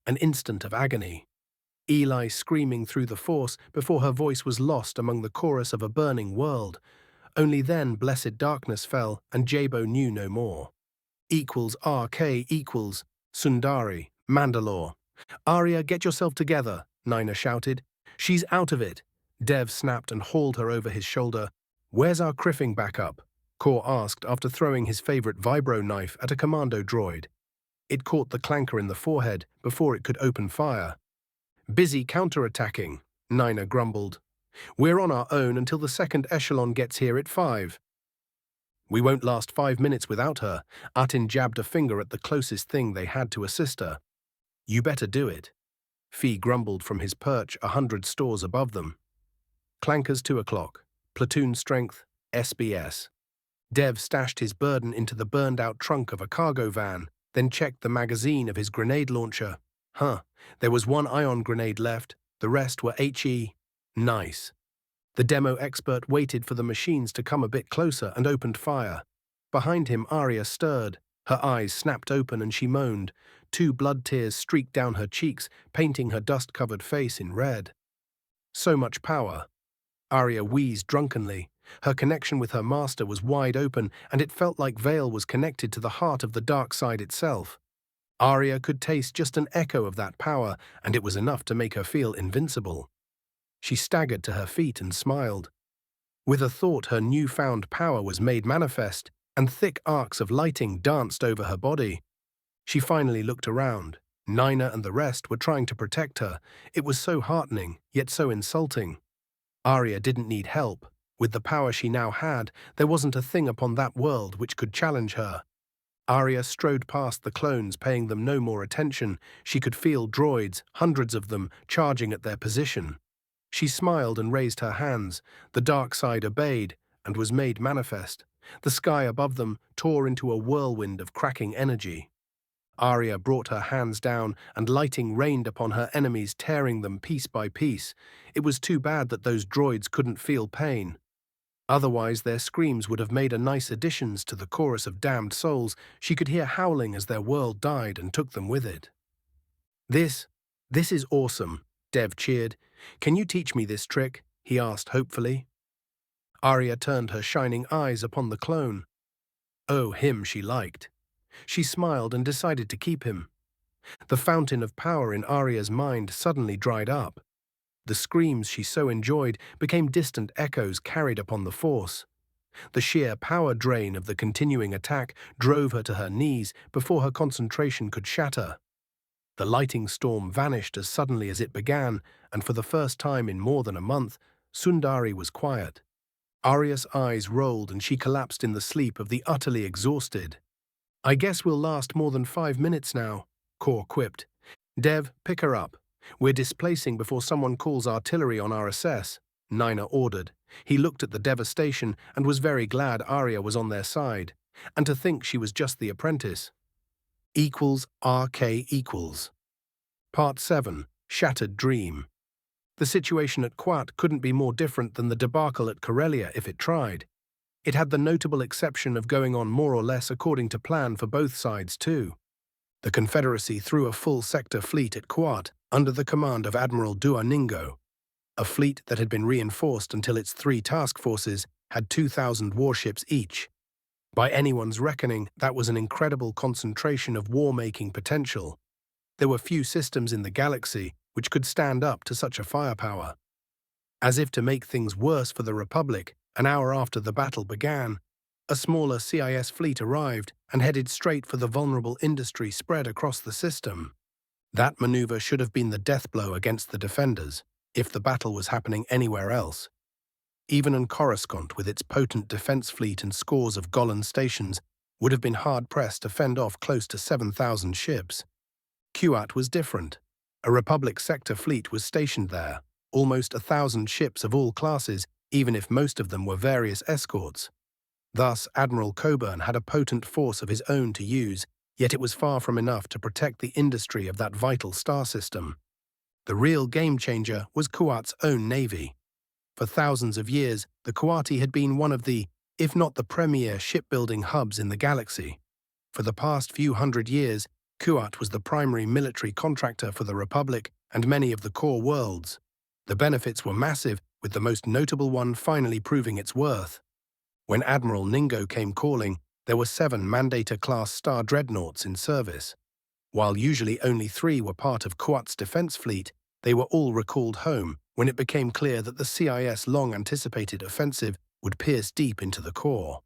An instant of agony. Eli screaming through the Force before her voice was lost among the chorus of a burning world. Only then blessed darkness fell, and Jabo knew no more. Equals RK equals Sundari, Mandalore. Arya, get yourself together, Nina shouted. She's out of it. Dev snapped and hauled her over his shoulder. Where's our criffing backup? Kor asked after throwing his favorite vibro knife at a commando droid. It caught the clanker in the forehead before it could open fire. Busy counterattacking, Nina grumbled. We're on our own until the second echelon gets here at 5. We won't last 5 minutes without her. Atin jabbed a finger at the closest thing they had to assist her. You better do it. Fee grumbled from his perch 100 stores above them. Clankers 2 o'clock. Platoon strength, SBS. Dev stashed his burden into the burned-out trunk of a cargo van, then checked the magazine of his grenade launcher. There was one ion grenade left. The rest were HE. Nice. The demo expert waited for the machines to come a bit closer and opened fire. Behind him, Arya stirred. Her eyes snapped open and she moaned. 2 blood tears streaked down her cheeks, painting her dust-covered face in red. So much power. Arya wheezed drunkenly. Her connection with her master was wide open, and it felt like Vale was connected to the heart of the dark side itself. Arya could taste just an echo of that power, and it was enough to make her feel invincible. She staggered to her feet and smiled. With a thought, her newfound power was made manifest, and thick arcs of lighting danced over her body. She finally looked around. Nina and the rest were trying to protect her. It was so heartening, yet so insulting. Arya didn't need help. With the power she now had, there wasn't a thing upon that world which could challenge her. Arya strode past the clones, paying them no more attention. She could feel droids, hundreds of them, charging at their position. She smiled and raised her hands. The dark side obeyed and was made manifest. The sky above them tore into a whirlwind of cracking energy. Arya brought her hands down, and lighting rained upon her enemies, tearing them piece by piece. It was too bad that those droids couldn't feel pain. Otherwise, their screams would have made a nice additions to the chorus of damned souls she could hear howling as their world died and took them with it. This is awesome, Dev cheered. Can you teach me this trick? He asked hopefully. Arya turned her shining eyes upon the clone. Oh, him she liked. She smiled and decided to keep him. The fountain of power in Arya's mind suddenly dried up. The screams she so enjoyed became distant echoes carried upon the force. The sheer power drain of the continuing attack drove her to her knees before her concentration could shatter. The lighting storm vanished as suddenly as it began, and for the first time in more than a month, Sundari was quiet. Arya's eyes rolled and she collapsed in the sleep of the utterly exhausted. I guess we'll last more than 5 minutes now, Kor quipped. Dev, pick her up. We're displacing before someone calls artillery on our SS, Nina ordered. He looked at the devastation and was very glad Arya was on their side. And to think she was just the apprentice. RK equals. Part 7, Shattered Dream. The situation at Quat couldn't be more different than the debacle at Corellia if it tried. It had the notable exception of going on more or less according to plan for both sides too. The Confederacy threw a full sector fleet at Quat under the command of Admiral Duaningo, a fleet that had been reinforced until its 3 task forces had 2,000 warships each. By anyone's reckoning, that was an incredible concentration of war-making potential. There were few systems in the galaxy which could stand up to such a firepower. As if to make things worse for the Republic, an hour after the battle began, a smaller CIS fleet arrived and headed straight for the vulnerable industry spread across the system. That maneuver should have been the death blow against the defenders, if the battle was happening anywhere else. Even an Coruscant, with its potent defense fleet and scores of Golan stations, would have been hard-pressed to fend off close to 7,000 ships. Quat was different. A Republic sector fleet was stationed there, almost 1,000 ships of all classes, even if most of them were various escorts. Thus, Admiral Coburn had a potent force of his own to use, yet it was far from enough to protect the industry of that vital star system. The real game-changer was Quat's own navy. For thousands of years, the Quati had been one of the, if not the premier, shipbuilding hubs in the galaxy. For the past few hundred years, Quat was the primary military contractor for the Republic and many of the core worlds. The benefits were massive, with the most notable one finally proving its worth. When Admiral Ningo came calling, there were 7 Mandator-class star dreadnoughts in service. While usually only 3 were part of Quat's defense fleet, they were all recalled home when it became clear that the CIS long-anticipated offensive would pierce deep into the core.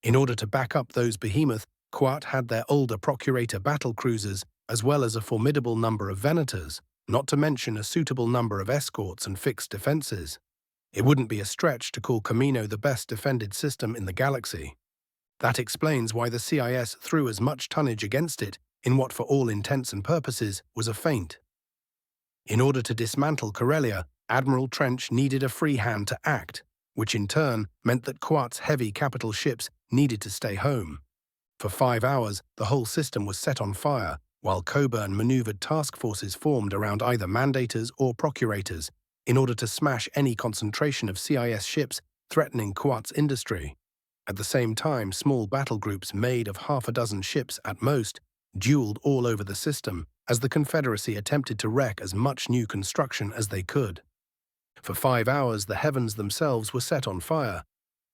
In order to back up those behemoth, Quat had their older Procurator battle cruisers, as well as a formidable number of Venators, not to mention a suitable number of escorts and fixed defenses. It wouldn't be a stretch to call Kamino the best defended system in the galaxy. That explains why the CIS threw as much tonnage against it in what for all intents and purposes was a feint. In order to dismantle Corellia, Admiral Trench needed a free hand to act, which in turn meant that Quat's heavy capital ships needed to stay home. For 5 hours, the whole system was set on fire, while Coburn maneuvered task forces formed around either Mandators or Procurators in order to smash any concentration of CIS ships threatening Quat's industry. At the same time, small battle groups made of half a dozen ships at most dueled all over the system as the Confederacy attempted to wreck as much new construction as they could. For 5 hours, the heavens themselves were set on fire.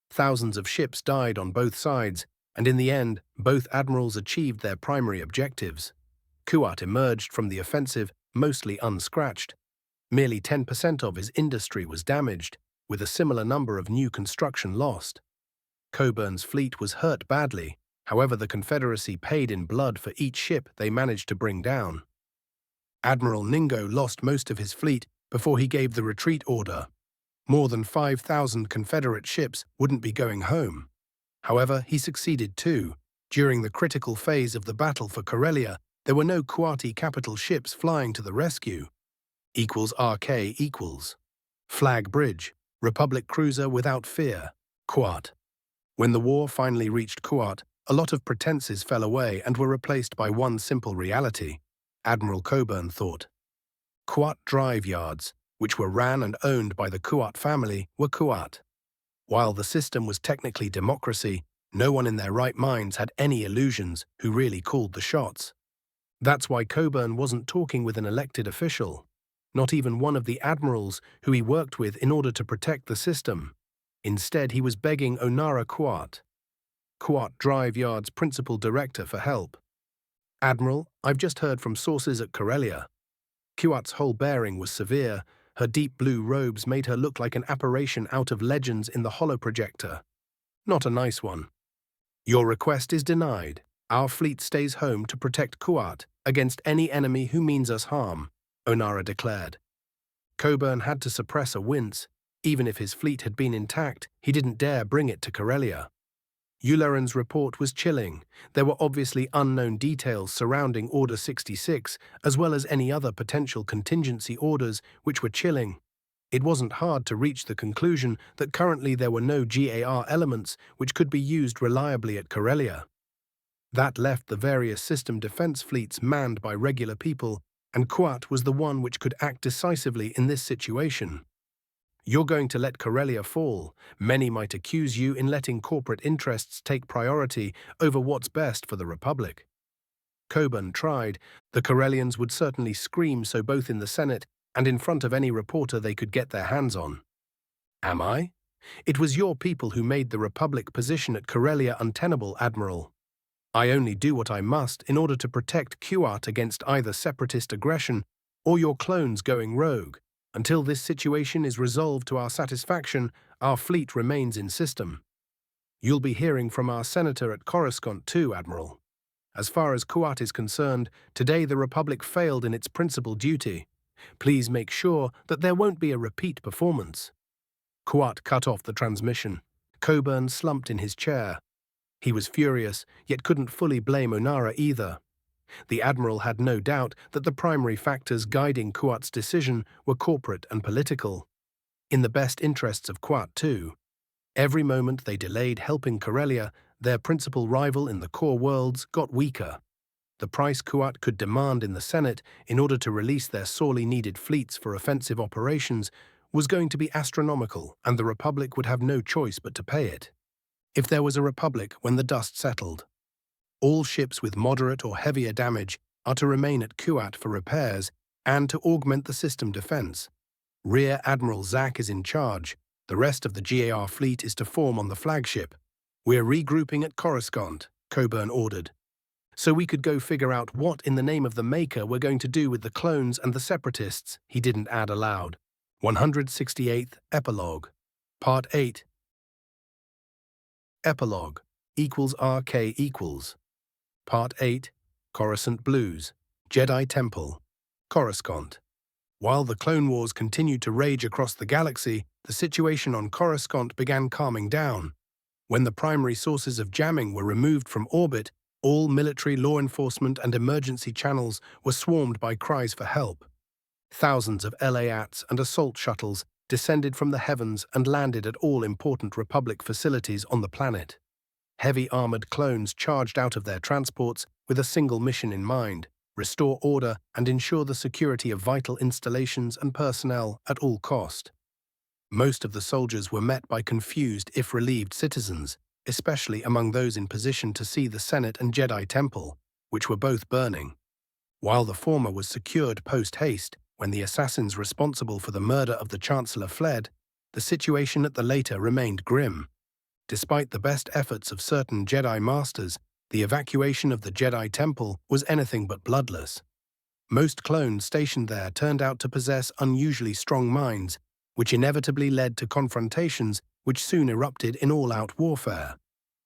Thousands of ships died on both sides, and in the end, both admirals achieved their primary objectives. Quat emerged from the offensive mostly unscratched. Merely 10% of his industry was damaged, with a similar number of new construction lost. Coburn's fleet was hurt badly, however the Confederacy paid in blood for each ship they managed to bring down. Admiral Ningo lost most of his fleet before he gave the retreat order. More than 5,000 Confederate ships wouldn't be going home. However, he succeeded too, During the critical phase of the battle for Corellia, there were no Kuati capital ships flying to the rescue. RK equals. Flag bridge, Republic cruiser without fear, Kuat. When the war finally reached Kuat, a lot of pretenses fell away and were replaced by one simple reality, Admiral Coburn thought. Kuat drive yards, which were ran and owned by the Kuat family, were Kuat. While the system was technically democracy, no one in their right minds had any illusions who really called the shots. That's why Coburn wasn't talking with an elected official, not even one of the admirals who he worked with in order to protect the system. Instead, he was begging Onara Kuat, Kuat Drive Yard's principal director, for help. Admiral, I've just heard from sources at Corellia. Kuat's whole bearing was severe. Her deep blue robes made her look like an apparition out of Legends in the holoprojector. Not a nice one. Your request is denied. Our fleet stays home to protect Kuat against any enemy who means us harm, Onara declared. Coburn had to suppress a wince. Even if his fleet had been intact, he didn't dare bring it to Corellia. Yularen's report was chilling. There were obviously unknown details surrounding Order 66, as well as any other potential contingency orders, which were chilling. It wasn't hard to reach the conclusion that currently there were no GAR elements which could be used reliably at Corellia. That left the various system defense fleets manned by regular people, and Kuat was the one which could act decisively in this situation. You're going to let Corellia fall. Many might accuse you in letting corporate interests take priority over what's best for the Republic. Coburn tried. The Corellians would certainly scream so both in the Senate and in front of any reporter they could get their hands on. Am I? It was your people who made the Republic position at Corellia untenable, Admiral. I only do what I must in order to protect Kuat against either separatist aggression or your clones going rogue. Until this situation is resolved to our satisfaction, our fleet remains in system. You'll be hearing from our senator at Coruscant too, Admiral. As far as Kuat is concerned, today the Republic failed in its principal duty. Please make sure that there won't be a repeat performance. Kuat cut off the transmission. Coburn slumped in his chair. He was furious, yet couldn't fully blame Onara either. The Admiral had no doubt that the primary factors guiding Kuat's decision were corporate and political. In the best interests of Kuat too. Every moment they delayed helping Corellia, their principal rival in the core worlds, got weaker. The price Kuat could demand in the Senate in order to release their sorely needed fleets for offensive operations was going to be astronomical, and the Republic would have no choice but to pay it. If there was a Republic when the dust settled. All ships with moderate or heavier damage are to remain at Kuat for repairs and to augment the system defense. Rear Admiral Zak is in charge. The rest of the GAR fleet is to form on the flagship. We're regrouping at Coruscant, Coburn ordered. So we could go figure out what in the name of the Maker we're going to do with the clones and the separatists, he didn't add aloud. 168th Epilogue. Part 8. Epilogue equals RK equals. Part 8, Coruscant Blues, Jedi Temple, Coruscant. While the Clone Wars continued to rage across the galaxy, the situation on Coruscant began calming down. When the primary sources of jamming were removed from orbit, all military law enforcement and emergency channels were swarmed by cries for help. Thousands of LAATs and assault shuttles descended from the heavens and landed at all important Republic facilities on the planet. Heavy armored clones charged out of their transports with a single mission in mind: restore order and ensure the security of vital installations and personnel at all cost. Most of the soldiers were met by confused, if relieved, citizens, especially among those in position to see the Senate and Jedi Temple, which were both burning. While the former was secured post-haste, when the assassins responsible for the murder of the Chancellor fled, the situation at the later remained grim. Despite the best efforts of certain Jedi Masters, the evacuation of the Jedi Temple was anything but bloodless. Most clones stationed there turned out to possess unusually strong minds, which inevitably led to confrontations which soon erupted in all-out warfare.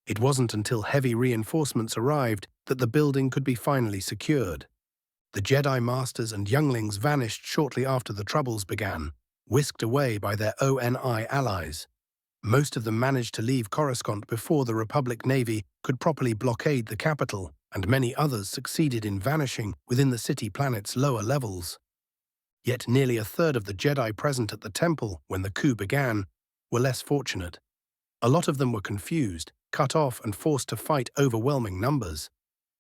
It wasn't until heavy reinforcements arrived that the building could be finally secured. The Jedi Masters and younglings vanished shortly after the troubles began, whisked away by their ONI allies. Most of them managed to leave Coruscant before the Republic Navy could properly blockade the capital, and many others succeeded in vanishing within the city planet's lower levels. Yet nearly a third of the Jedi present at the temple when the coup began were less fortunate. A lot of them were confused, cut off and forced to fight overwhelming numbers.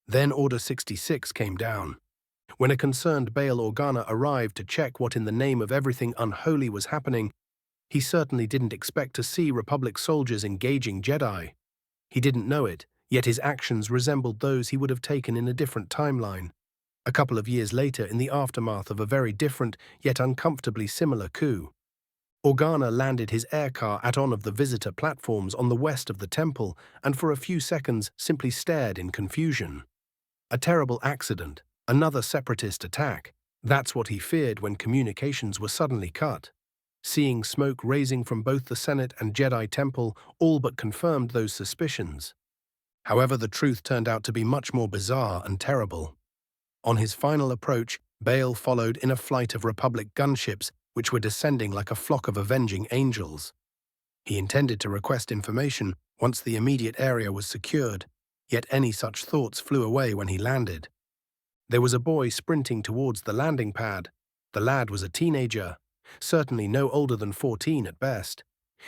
Then Order 66 came down. When a concerned Bail Organa arrived to check what in the name of everything unholy was happening, he certainly didn't expect to see Republic soldiers engaging Jedi. He didn't know it, yet his actions resembled those he would have taken in a different timeline. A couple of years later, in the aftermath of a very different, yet uncomfortably similar coup, Organa landed his aircar at one of the visitor platforms on the west of the temple and for a few seconds simply stared in confusion. A terrible accident, another separatist attack. That's what he feared when communications were suddenly cut. Seeing smoke raising from both the Senate and Jedi Temple all but confirmed those suspicions. However, the truth turned out to be much more bizarre and terrible. On his final approach, Bail followed in a flight of Republic gunships which were descending like a flock of avenging angels. He intended to request information once the immediate area was secured, yet any such thoughts flew away when he landed. There was a boy sprinting towards the landing pad. The lad was a teenager, certainly no older than 14 at best.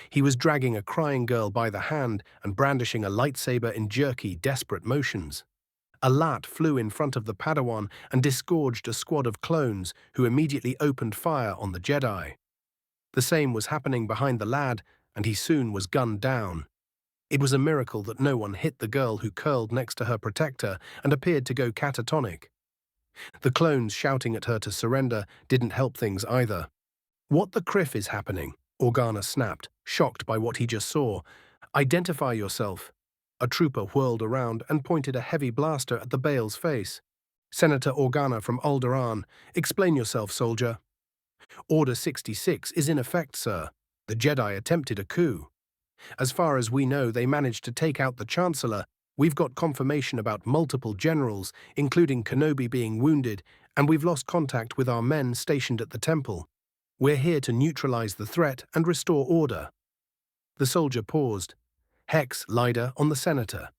He was dragging a crying girl by the hand and brandishing a lightsaber in jerky, desperate motions. A lat flew in front of the Padawan and disgorged a squad of clones who immediately opened fire on the Jedi. The same was happening behind the lad, and he soon was gunned down. It was a miracle that no one hit the girl who curled next to her protector and appeared to go catatonic. The clones shouting at her to surrender didn't help things either. "What the criff is happening?" Organa snapped, shocked by what he just saw. "Identify yourself." A trooper whirled around and pointed a heavy blaster at the Bail's face. "Senator Organa from Alderaan. Explain yourself, soldier." "Order 66 is in effect, sir. The Jedi attempted a coup. As far as we know, they managed to take out the Chancellor. We've got confirmation about multiple generals, including Kenobi being wounded, and we've lost contact with our men stationed at the temple. We're here to neutralize the threat and restore order." The soldier paused. "Hex, Leader, on the senator.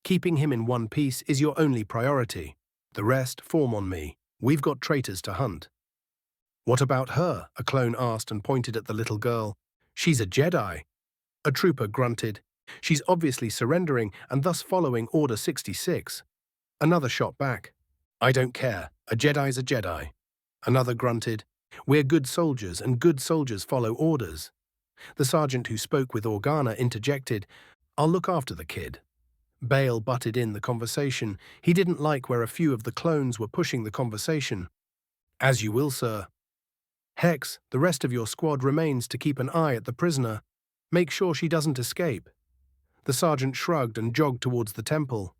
Keeping him in one piece is your only priority. The rest form on me. We've got traitors to hunt." "What about her?" a clone asked and pointed at the little girl. "She's a Jedi." A trooper grunted. "She's obviously surrendering and thus following Order 66. Another shot back. "I don't care. A Jedi's a Jedi." Another grunted. "We're good soldiers and good soldiers follow orders." The sergeant who spoke with Organa interjected, "I'll look after the kid." Bail butted in the conversation. He didn't like where a few of the clones were pushing the conversation. "As you will, sir." "Hex, the rest of your squad remains to keep an eye at the prisoner. Make sure she doesn't escape." The sergeant shrugged and jogged towards the temple.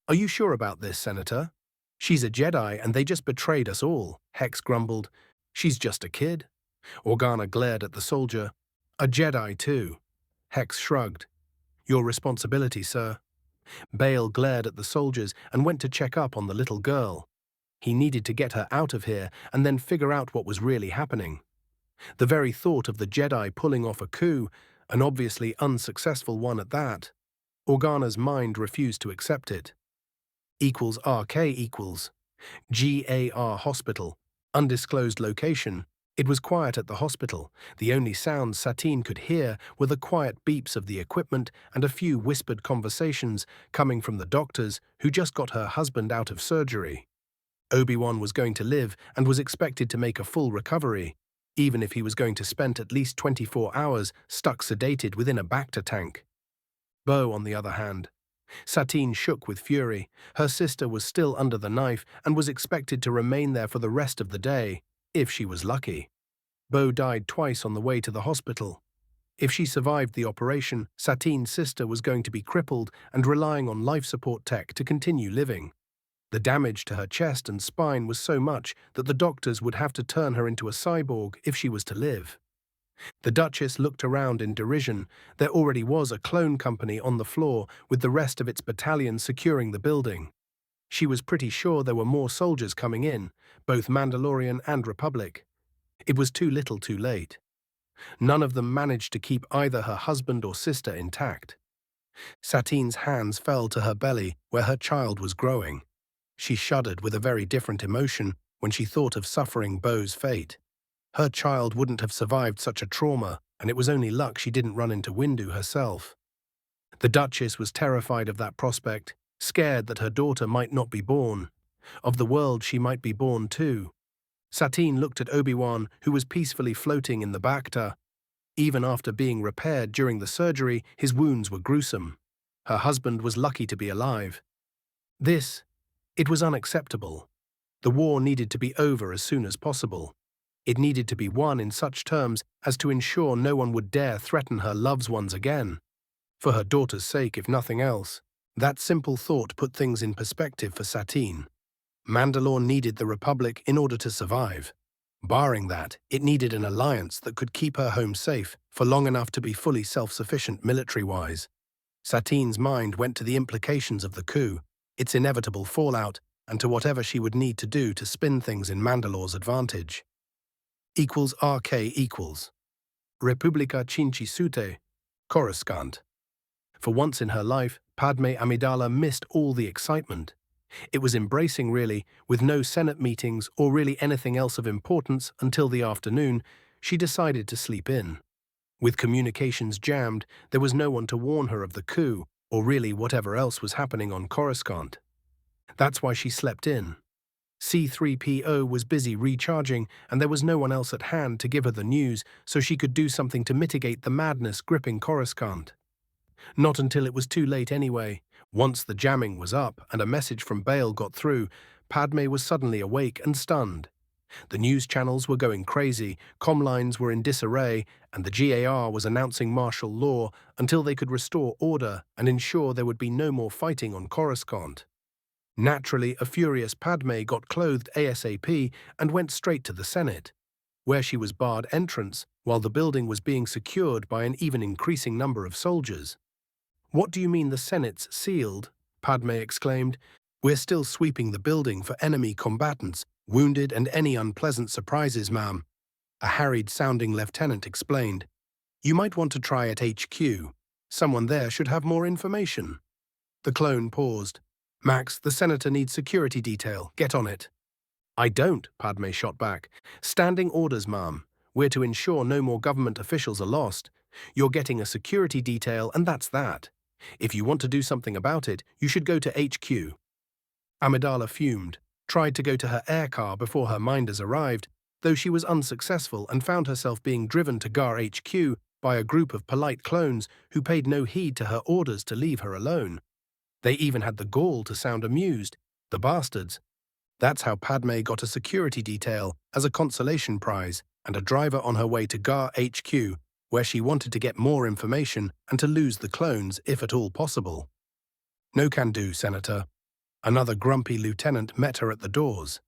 "Are you sure about this, Senator?" "She's a Jedi and they just betrayed us all," Hex grumbled. "She's just a kid." Organa glared at the soldier. "A Jedi too." Hex shrugged. "Your responsibility, sir." Bail glared at the soldiers and went to check up on the little girl. He needed to get her out of here and then figure out what was really happening. The very thought of the Jedi pulling off a coup, an obviously unsuccessful one at that, Organa's mind refused to accept it. =RK equals GAR Hospital. Undisclosed location. It was quiet at the hospital. The only sounds Satine could hear were the quiet beeps of the equipment and a few whispered conversations coming from the doctors who just got her husband out of surgery. Obi-Wan was going to live and was expected to make a full recovery, even if he was going to spend at least 24 hours stuck sedated within a Bacta tank. Bo, on the other hand. Satine shook with fury. Her sister was still under the knife and was expected to remain there for the rest of the day, if she was lucky. Bo died twice on the way to the hospital. If she survived the operation, Satine's sister was going to be crippled and relying on life support tech to continue living. The damage to her chest and spine was so much that the doctors would have to turn her into a cyborg if she was to live. The Duchess looked around in derision. There already was a clone company on the floor with the rest of its battalion securing the building. She was pretty sure there were more soldiers coming in, both Mandalorian and Republic. It was too little too late. None of them managed to keep either her husband or sister intact. Satine's hands fell to her belly where her child was growing. She shuddered with a very different emotion when she thought of suffering Beau's fate. Her child wouldn't have survived such a trauma, and it was only luck she didn't run into Windu herself. The Duchess was terrified of that prospect, scared that her daughter might not be born. Of the world she might be born too. Satine looked at Obi-Wan, who was peacefully floating in the Bacta. Even after being repaired during the surgery, his wounds were gruesome. Her husband was lucky to be alive. It was unacceptable. The war needed to be over as soon as possible. It needed to be won in such terms as to ensure no one would dare threaten her loved ones again. For her daughter's sake, if nothing else. That simple thought put things in perspective for Satine. Mandalore needed the Republic in order to survive. Barring that, it needed an alliance that could keep her home safe for long enough to be fully self-sufficient military-wise. Satine's mind went to the implications of the coup, its inevitable fallout, and to whatever she would need to do to spin things in Mandalore's advantage. RK equals Republica Cincisute, Coruscant. For once in her life, Padme Amidala missed all the excitement. It was embracing really, with no Senate meetings or really anything else of importance until the afternoon. She decided to sleep in. With communications jammed, there was no one to warn her of the coup, or really whatever else was happening on Coruscant. That's why she slept in. C-3PO was busy recharging, and there was no one else at hand to give her the news so she could do something to mitigate the madness gripping Coruscant. Not until it was too late anyway. Once the jamming was up and a message from Bail got through, Padme was suddenly awake and stunned. The news channels were going crazy, comm lines were in disarray, and the GAR was announcing martial law until they could restore order and ensure there would be no more fighting on Coruscant. Naturally, a furious Padme got clothed ASAP and went straight to the Senate, where she was barred entrance while the building was being secured by an even increasing number of soldiers. "What do you mean the Senate's sealed?" Padme exclaimed. "We're still sweeping the building for enemy combatants, wounded and any unpleasant surprises, ma'am," a harried-sounding lieutenant explained. "You might want to try at HQ. Someone there should have more information." The clone paused. "Max, the senator needs security detail. Get on it." "I don't," Padme shot back. "Standing orders, ma'am. We're to ensure no more government officials are lost. You're getting a security detail, and that's that. If you want to do something about it, you should go to HQ." Amidala fumed, tried to go to her air car before her minders arrived, though she was unsuccessful and found herself being driven to GAR HQ by a group of polite clones who paid no heed to her orders to leave her alone. They even had the gall to sound amused, the bastards. That's how Padme got a security detail as a consolation prize and a driver on her way to GAR HQ, where she wanted to get more information and to lose the clones if at all possible. "No can do, Senator." Another grumpy lieutenant met her at the doors.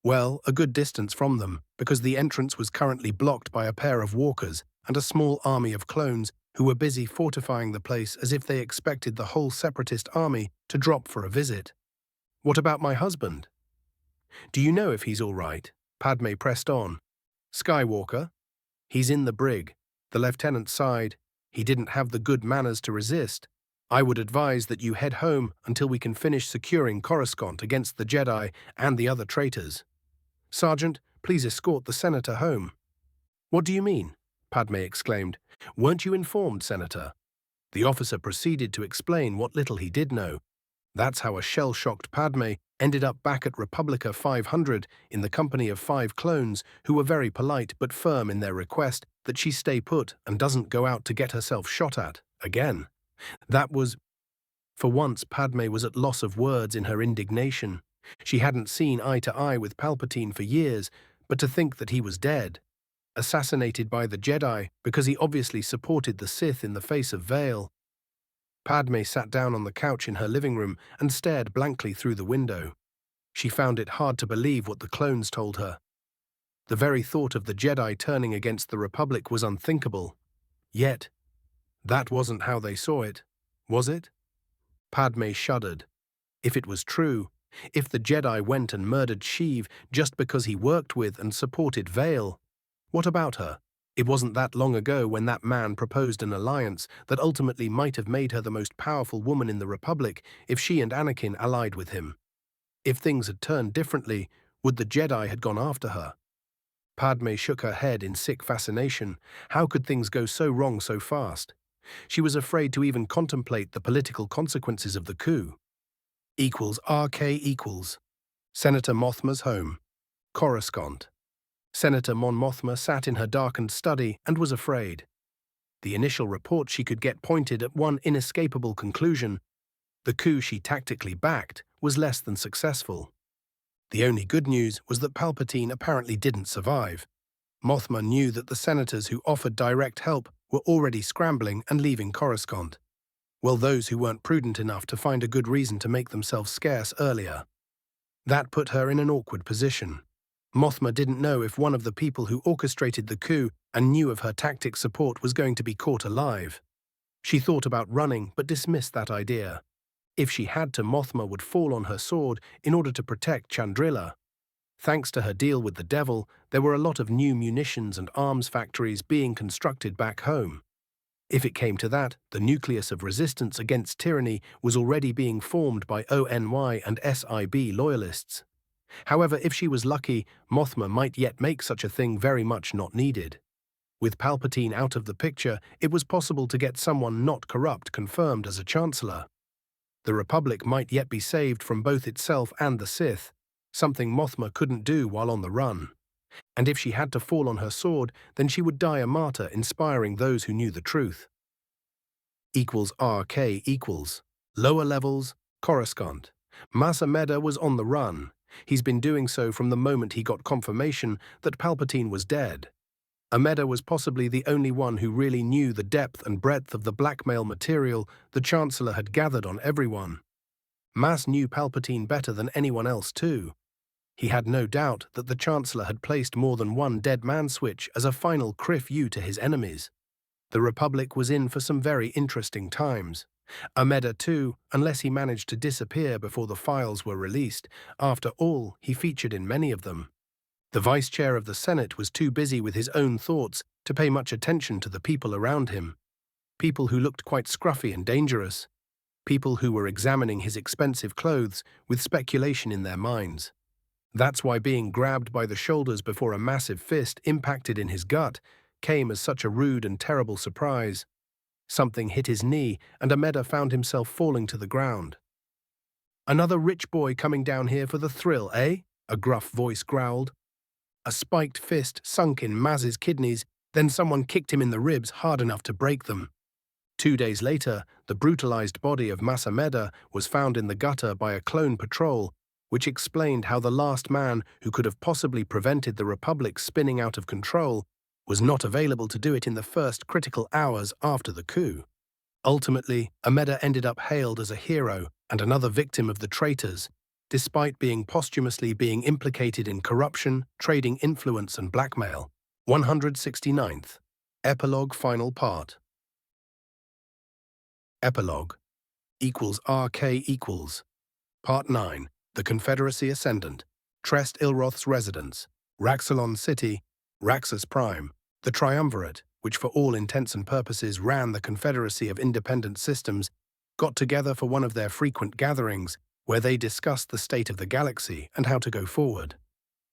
Well, a good distance from them, because the entrance was currently blocked by a pair of walkers and a small army of clones who were busy fortifying the place as if they expected the whole separatist army to drop for a visit. "What about my husband?" "Do you know if he's all right?" Padme pressed on. "Skywalker? He's in the brig." The lieutenant sighed. "He didn't have the good manners to resist. I would advise that you head home until we can finish securing Coruscant against the Jedi and the other traitors. Sergeant, please escort the senator home." "What do you mean?" Padme exclaimed. "Weren't you informed, Senator?" The officer proceeded to explain what little he did know. That's how a shell-shocked Padme ended up back at Republica 500 in the company of 5 clones who were very polite but firm in their request that she stay put and doesn't go out to get herself shot at, again. That was... For once, Padme was at loss of words in her indignation. She hadn't seen eye to eye with Palpatine for years, but to think that he was dead, assassinated by the Jedi because he obviously supported the Sith in the face of Veil. Padme sat down on the couch in her living room and stared blankly through the window. She found it hard to believe what the clones told her. The very thought of the Jedi turning against the Republic was unthinkable. Yet, that wasn't how they saw it, was it? Padme shuddered. If it was true, if the Jedi went and murdered Sheev just because he worked with and supported Veil, what about her? It wasn't that long ago when that man proposed an alliance that ultimately might have made her the most powerful woman in the Republic if she and Anakin allied with him. If things had turned differently, would the Jedi had gone after her? Padme shook her head in sick fascination. How could things go so wrong so fast? She was afraid to even contemplate the political consequences of the coup. RK equals. Senator Mothma's home. Coruscant. Senator Mon Mothma sat in her darkened study and was afraid. The initial report she could get pointed at one inescapable conclusion. The coup she tactically backed was less than successful. The only good news was that Palpatine apparently didn't survive. Mothma knew that the senators who offered direct help were already scrambling and leaving Coruscant, while those who weren't prudent enough to find a good reason to make themselves scarce earlier. That put her in an awkward position. Mothma didn't know if one of the people who orchestrated the coup and knew of her tactic support was going to be caught alive. She thought about running but dismissed that idea. If she had to, Mothma would fall on her sword in order to protect Chandrila. Thanks to her deal with the devil, there were a lot of new munitions and arms factories being constructed back home. If it came to that, the nucleus of resistance against tyranny was already being formed by ONY and SIB loyalists. However, if she was lucky, Mothma might yet make such a thing very much not needed. With Palpatine out of the picture, it was possible to get someone not corrupt confirmed as a chancellor. The Republic might yet be saved from both itself and the Sith, something Mothma couldn't do while on the run. And if she had to fall on her sword, then she would die a martyr inspiring those who knew the truth. RK equals. Lower levels, Coruscant. Mas Amedda was on the run. He's been doing so from the moment he got confirmation that Palpatine was dead. Amedda was possibly the only one who really knew the depth and breadth of the blackmail material the Chancellor had gathered on everyone. Mas knew Palpatine better than anyone else too. He had no doubt that the Chancellor had placed more than one dead man switch as a final criff-u to his enemies. The Republic was in for some very interesting times. Amedda too, unless he managed to disappear before the files were released. After all, he featured in many of them. The Vice Chair of the Senate was too busy with his own thoughts to pay much attention to the people around him. People who looked quite scruffy and dangerous. People who were examining his expensive clothes with speculation in their minds. That's why being grabbed by the shoulders before a massive fist impacted in his gut came as such a rude and terrible surprise. Something hit his knee, and Amedda found himself falling to the ground. "Another rich boy coming down here for the thrill, eh?" a gruff voice growled. A spiked fist sunk in Maz's kidneys, then someone kicked him in the ribs hard enough to break them. 2 days later, the brutalized body of Mas Amedda was found in the gutter by a clone patrol, which explained how the last man who could have possibly prevented the Republic spinning out of control was not available to do it in the first critical hours after the coup. Ultimately, Amedda ended up hailed as a hero and another victim of the traitors, despite being posthumously implicated in corruption, trading influence and blackmail. 169th. Epilogue Final Part. Epilogue RK equals. Part 9. The Confederacy Ascendant. Trest Ilroth's residence. Raxalon City. Raxus Prime. The Triumvirate, which for all intents and purposes ran the Confederacy of Independent Systems, got together for one of their frequent gatherings where they discussed the state of the galaxy and how to go forward.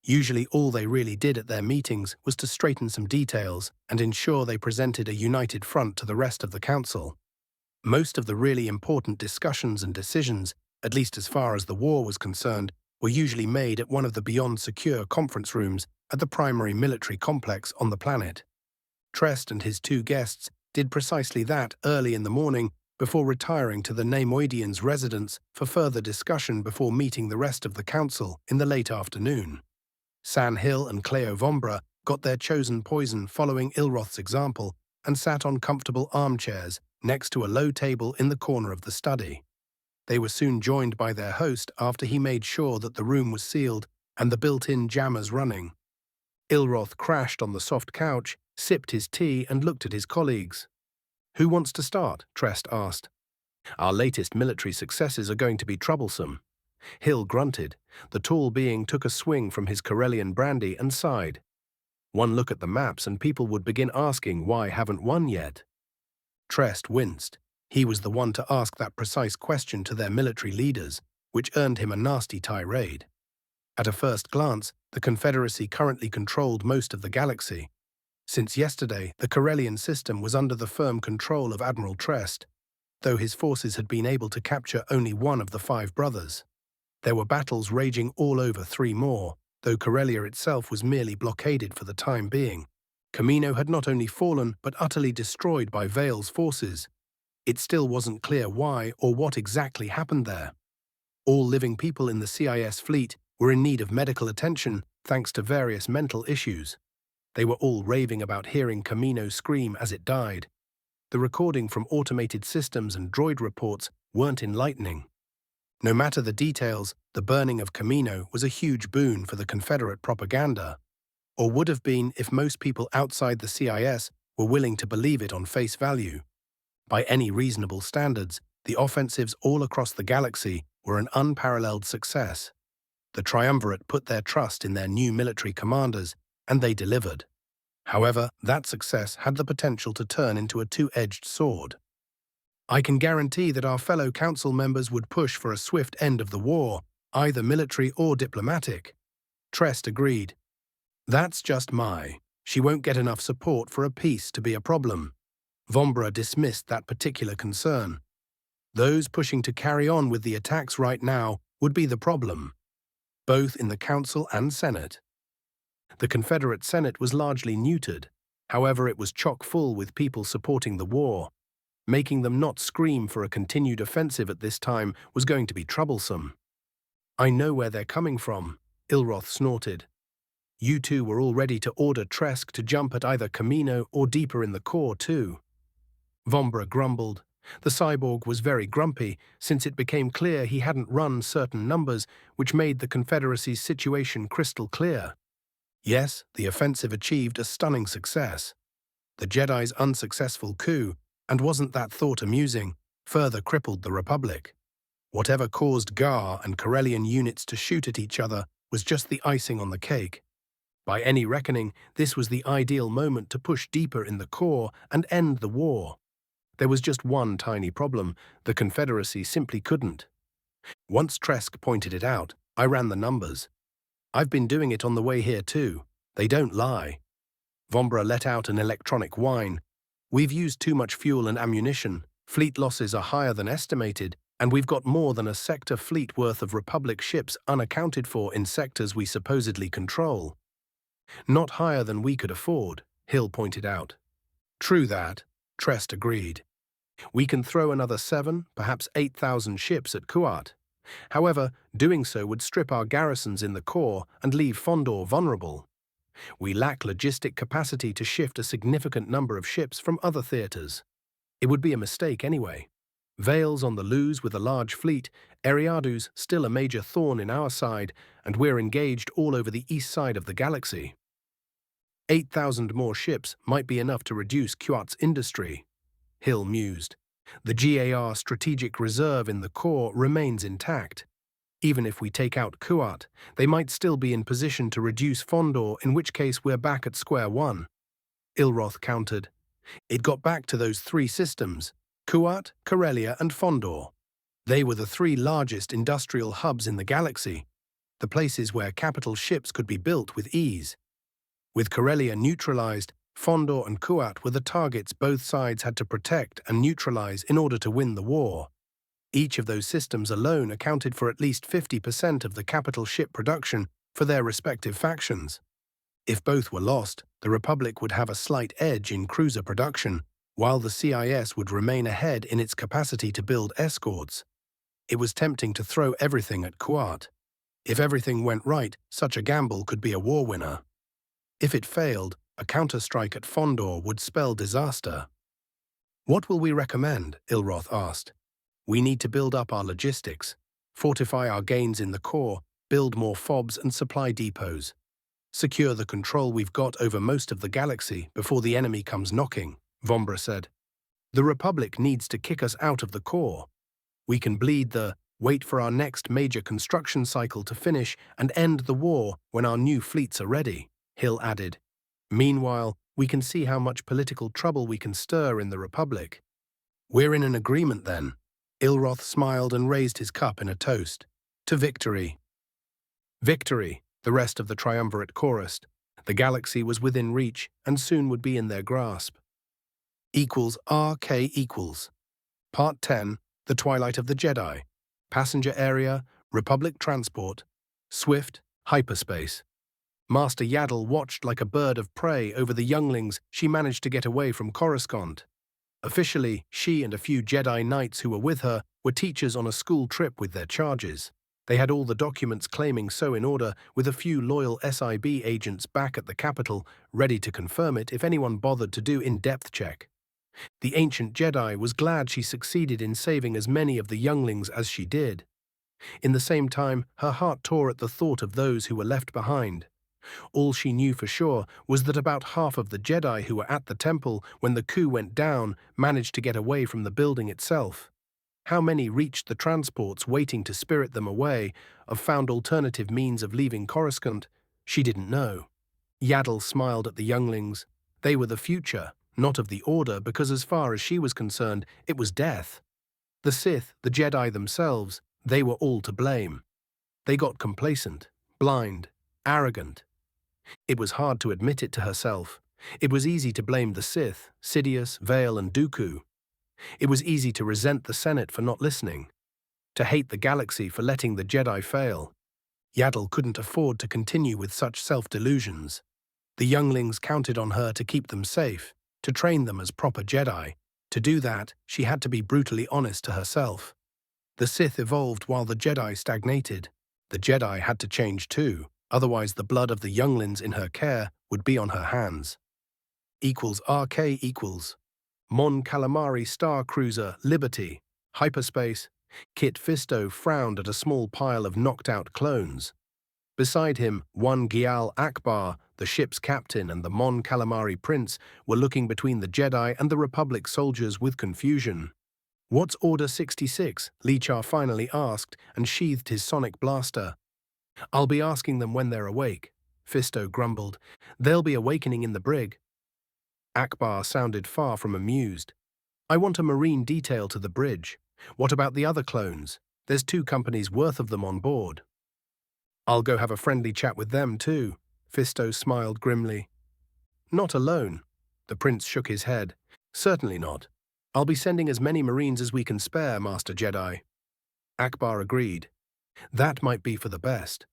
Usually all they really did at their meetings was to straighten some details and ensure they presented a united front to the rest of the Council. Most of the really important discussions and decisions, at least as far as the war was concerned, were usually made at one of the beyond secure conference rooms at the primary military complex on the planet. Trest and his 2 guests did precisely that early in the morning before retiring to the Neimoidian's residence for further discussion before meeting the rest of the council in the late afternoon. San Hill and Cleo Vombra got their chosen poison following Ilroth's example and sat on comfortable armchairs next to a low table in the corner of the study. They were soon joined by their host after he made sure that the room was sealed and the built-in jammers running. Ilroth crashed on the soft couch, sipped his tea and looked at his colleagues. "Who wants to start?" Trest asked. "Our latest military successes are going to be troublesome." Hill grunted. The tall being took a swing from his Corellian brandy and sighed. One look at the maps and people would begin asking why haven't won yet. Trest winced. He was the one to ask that precise question to their military leaders, which earned him a nasty tirade. At a first glance, the Confederacy currently controlled most of the galaxy. Since yesterday, the Corellian system was under the firm control of Admiral Trest, though his forces had been able to capture only one of the 5 brothers. There were battles raging all over 3 more, though Corellia itself was merely blockaded for the time being. Kamino had not only fallen but utterly destroyed by Vale's forces. It still wasn't clear why or what exactly happened there. All living people in the CIS fleet were in need of medical attention thanks to various mental issues. They were all raving about hearing Kamino scream as it died. The recording from automated systems and droid reports weren't enlightening. No matter the details, the burning of Kamino was a huge boon for the Confederate propaganda, or would have been if most people outside the CIS were willing to believe it on face value. By any reasonable standards, the offensives all across the galaxy were an unparalleled success. The Triumvirate put their trust in their new military commanders, and they delivered. However, that success had the potential to turn into a two-edged sword. I can guarantee that our fellow council members would push for a swift end of the war, either military or diplomatic. Trest agreed. That's just she won't get enough support for a peace to be a problem. Vombra dismissed that particular concern. Those pushing to carry on with the attacks right now would be the problem, both in the Council and Senate. The Confederate Senate was largely neutered, however it was chock full with people supporting the war. Making them not scream for a continued offensive at this time was going to be troublesome. I know where they're coming from, Ilroth snorted. You two were all ready to order Tresk to jump at either Kamino or deeper in the core too. Vombra grumbled. The cyborg was very grumpy since it became clear he hadn't run certain numbers, which made the Confederacy's situation crystal clear. Yes, the offensive achieved a stunning success. The Jedi's unsuccessful coup, and wasn't that thought amusing, further crippled the Republic. Whatever caused Gar and Corellian units to shoot at each other was just the icing on the cake. By any reckoning, this was the ideal moment to push deeper in the core and end the war. There was just one tiny problem: the Confederacy simply couldn't. Once Tresk pointed it out, I ran the numbers. I've been doing it on the way here too. They don't lie. Vombra let out an electronic whine. We've used too much fuel and ammunition, fleet losses are higher than estimated, and we've got more than a sector fleet worth of Republic ships unaccounted for in sectors we supposedly control. Not higher than we could afford, Hill pointed out. True that, Trest agreed. We can throw another 7, perhaps 8,000 ships at Kuat. However, doing so would strip our garrisons in the core and leave Fondor vulnerable. We lack logistic capacity to shift a significant number of ships from other theaters. It would be a mistake anyway. Vale's on the loose with a large fleet, Eriadu's still a major thorn in our side, and we're engaged all over the east side of the galaxy. 8,000 more ships might be enough to reduce Kuat's industry, Hill mused. The GAR strategic reserve in the core remains intact. Even if we take out Kuat, they might still be in position to reduce Fondor, in which case we're back at square one. Ilroth countered. It got back to those 3 systems: Kuat, Corellia, and Fondor. They were the 3 largest industrial hubs in the galaxy, the places where capital ships could be built with ease. With Corellia neutralized, Fondor and Kuat were the targets both sides had to protect and neutralize in order to win the war. Each of those systems alone accounted for at least 50% of the capital ship production for their respective factions. If both were lost, the Republic would have a slight edge in cruiser production, while the CIS would remain ahead in its capacity to build escorts. It was tempting to throw everything at Kuat. If everything went right, such a gamble could be a war winner. If it failed, a counterstrike at Fondor would spell disaster. What will we recommend? Ilroth asked. We need to build up our logistics, fortify our gains in the core, build more FOBs and supply depots. Secure the control we've got over most of the galaxy before the enemy comes knocking, Vombra said. The Republic needs to kick us out of the core. We can wait for our next major construction cycle to finish and end the war when our new fleets are ready, Hill added. Meanwhile, we can see how much political trouble we can stir in the Republic. We're in an agreement then. Ilroth smiled and raised his cup in a toast. To victory. Victory, the rest of the triumvirate chorused. The galaxy was within reach and soon would be in their grasp. RK equals. Part 10, The Twilight of the Jedi. Passenger area, Republic transport. Swift, hyperspace. Master Yaddle watched like a bird of prey over the younglings she managed to get away from Coruscant. Officially, she and a few Jedi Knights who were with her were teachers on a school trip with their charges. They had all the documents claiming so in order, with a few loyal SIB agents back at the capital, ready to confirm it if anyone bothered to do in-depth check. The ancient Jedi was glad she succeeded in saving as many of the younglings as she did. In the same time, her heart tore at the thought of those who were left behind. All she knew for sure was that about half of the Jedi who were at the temple when the coup went down managed to get away from the building itself. How many reached the transports waiting to spirit them away, or found alternative means of leaving Coruscant, she didn't know. Yaddle smiled at the younglings. They were the future, not of the Order, because as far as she was concerned, it was death. The Sith, the Jedi themselves, they were all to blame. They got complacent, blind, arrogant. It was hard to admit it to herself. It was easy to blame the Sith, Sidious, Vale and Dooku. It was easy to resent the Senate for not listening, to hate the galaxy for letting the Jedi fail. Yaddle couldn't afford to continue with such self-delusions. The younglings counted on her to keep them safe, to train them as proper Jedi. To do that, she had to be brutally honest to herself. The Sith evolved while the Jedi stagnated. The Jedi had to change too, otherwise the blood of the younglings in her care would be on her hands. RK equals. Mon Calamari Star Cruiser Liberty, hyperspace. Kit Fisto frowned at a small pile of knocked-out clones. Beside him, one Gial Akbar, the ship's captain, and the Mon Calamari prince were looking between the Jedi and the Republic soldiers with confusion. "What's Order 66?" Lichar finally asked and sheathed his sonic blaster. "I'll be asking them when they're awake," Fisto grumbled. "They'll be awakening in the brig." Akbar sounded far from amused. "I want a marine detail to the bridge. What about the other clones? There's 2 companies worth of them on board." "I'll go have a friendly chat with them too," Fisto smiled grimly. "Not alone." The prince shook his head. "Certainly not. I'll be sending as many Marines as we can spare, Master Jedi." Akbar agreed. That might be for the best.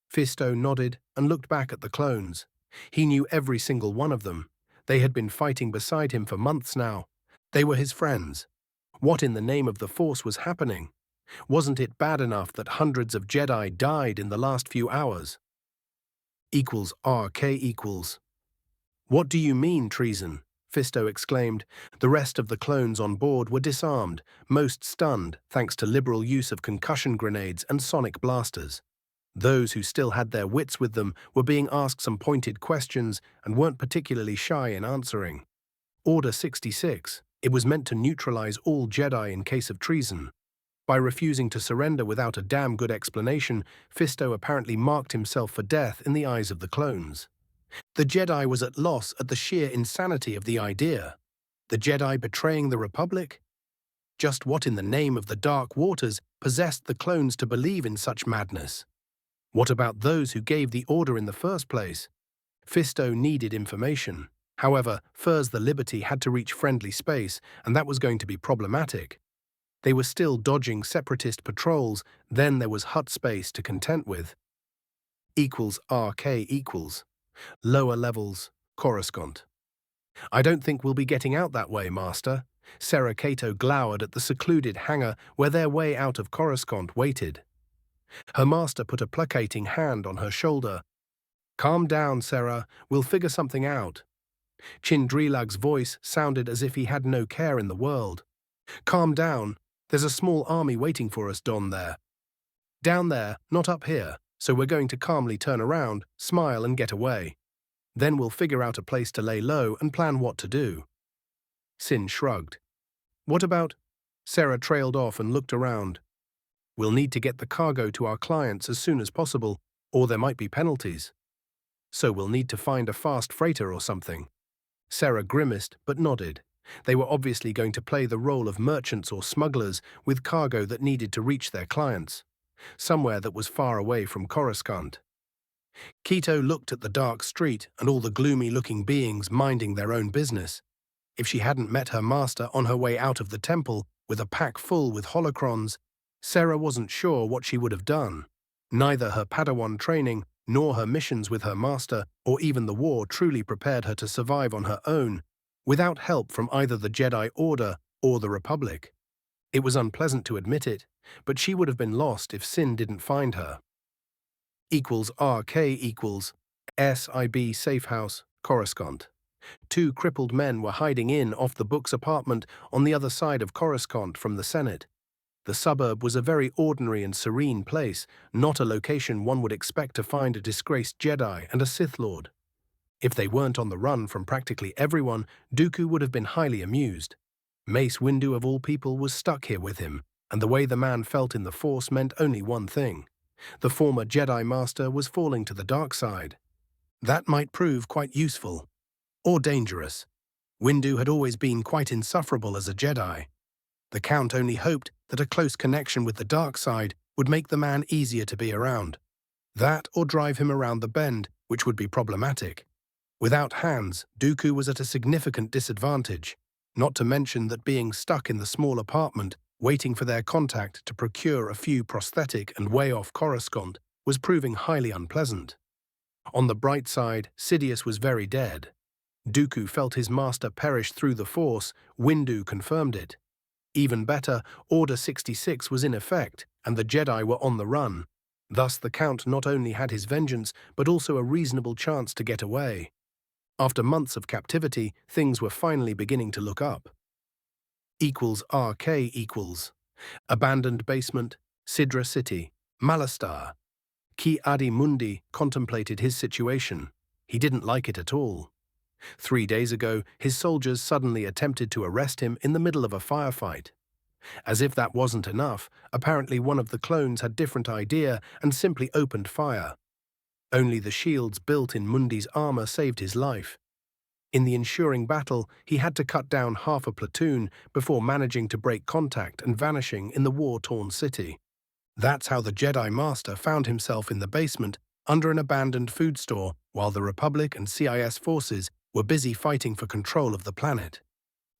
Fisto nodded and looked back at the clones. He knew every single one of them. They had been fighting beside him for months now. They were his friends. What in the name of the Force was happening? Wasn't it bad enough that hundreds of Jedi died in the last few hours? RK equals. "What do you mean, treason?" Fisto exclaimed. The rest of the clones on board were disarmed, most stunned thanks to liberal use of concussion grenades and sonic blasters. Those who still had their wits with them were being asked some pointed questions and weren't particularly shy in answering. Order 66. It was meant to neutralize all Jedi in case of treason. By refusing to surrender without a damn good explanation, Fisto apparently marked himself for death in the eyes of the clones. The Jedi was at loss at the sheer insanity of the idea. The Jedi betraying the Republic? Just what in the name of the Dark Waters possessed the clones to believe in such madness? What about those who gave the order in the first place? Fisto needed information. However, Furs the Liberty had to reach friendly space, and that was going to be problematic. They were still dodging separatist patrols, then there was hut space to contend with. RK equals. Lower levels, Coruscant. "I don't think we'll be getting out that way, Master." Serra Cato glowered at the secluded hangar where their way out of Coruscant waited. Her master put a placating hand on her shoulder. "Calm down, Serra. We'll figure something out." Chindrilag's voice sounded as if he had no care in the world. "Calm down. There's a small army waiting for us down there. Down there, not up here, so we're going to calmly turn around, smile and get away. Then we'll figure out a place to lay low and plan what to do." Sin shrugged. "What about—" Serra trailed off and looked around. "We'll need to get the cargo to our clients as soon as possible, or there might be penalties." So we'll need to find a fast freighter or something. Sarah grimaced but nodded. They were obviously going to play the role of merchants or smugglers with cargo that needed to reach their clients, somewhere that was far away from Coruscant. Keto looked at the dark street and all the gloomy-looking beings minding their own business. If she hadn't met her master on her way out of the temple with a pack full with holocrons, Sarah wasn't sure what she would have done. Neither her Padawan training nor her missions with her master or even the war truly prepared her to survive on her own, without help from either the Jedi Order or the Republic. It was unpleasant to admit it, but she would have been lost if Sin didn't find her. RK equals SIB Safe House, Coruscant. Two crippled men were hiding in off the book's apartment on the other side of Coruscant from the Senate. The suburb was a very ordinary and serene place, not a location one would expect to find a disgraced Jedi and a Sith Lord. If they weren't on the run from practically everyone, Dooku would have been highly amused. Mace Windu of all people was stuck here with him, and the way the man felt in the Force meant only one thing. The former Jedi Master was falling to the dark side. That might prove quite useful. Or dangerous. Windu had always been quite insufferable as a Jedi. The Count only hoped that a close connection with the dark side would make the man easier to be around. That or drive him around the bend, which would be problematic. Without hands, Dooku was at a significant disadvantage, not to mention that being stuck in the small apartment, waiting for their contact to procure a few prosthetic and way off Coruscant, was proving highly unpleasant. On the bright side, Sidious was very dead. Dooku felt his master perish through the Force. Windu confirmed it. Even better, Order 66 was in effect, and the Jedi were on the run. Thus the Count not only had his vengeance, but also a reasonable chance to get away. After months of captivity, things were finally beginning to look up. RK equals abandoned basement, Sidra City, Malastar. Ki Adi Mundi contemplated his situation. He didn't like it at all. 3 days ago, his soldiers suddenly attempted to arrest him in the middle of a firefight. As if that wasn't enough, apparently one of the clones had different idea and simply opened fire. Only the shields built in Mundi's armor saved his life. In the ensuing battle, he had to cut down half a platoon before managing to break contact and vanishing in the war-torn city. That's how the Jedi Master found himself in the basement under an abandoned food store while the Republic and CIS forces were busy fighting for control of the planet.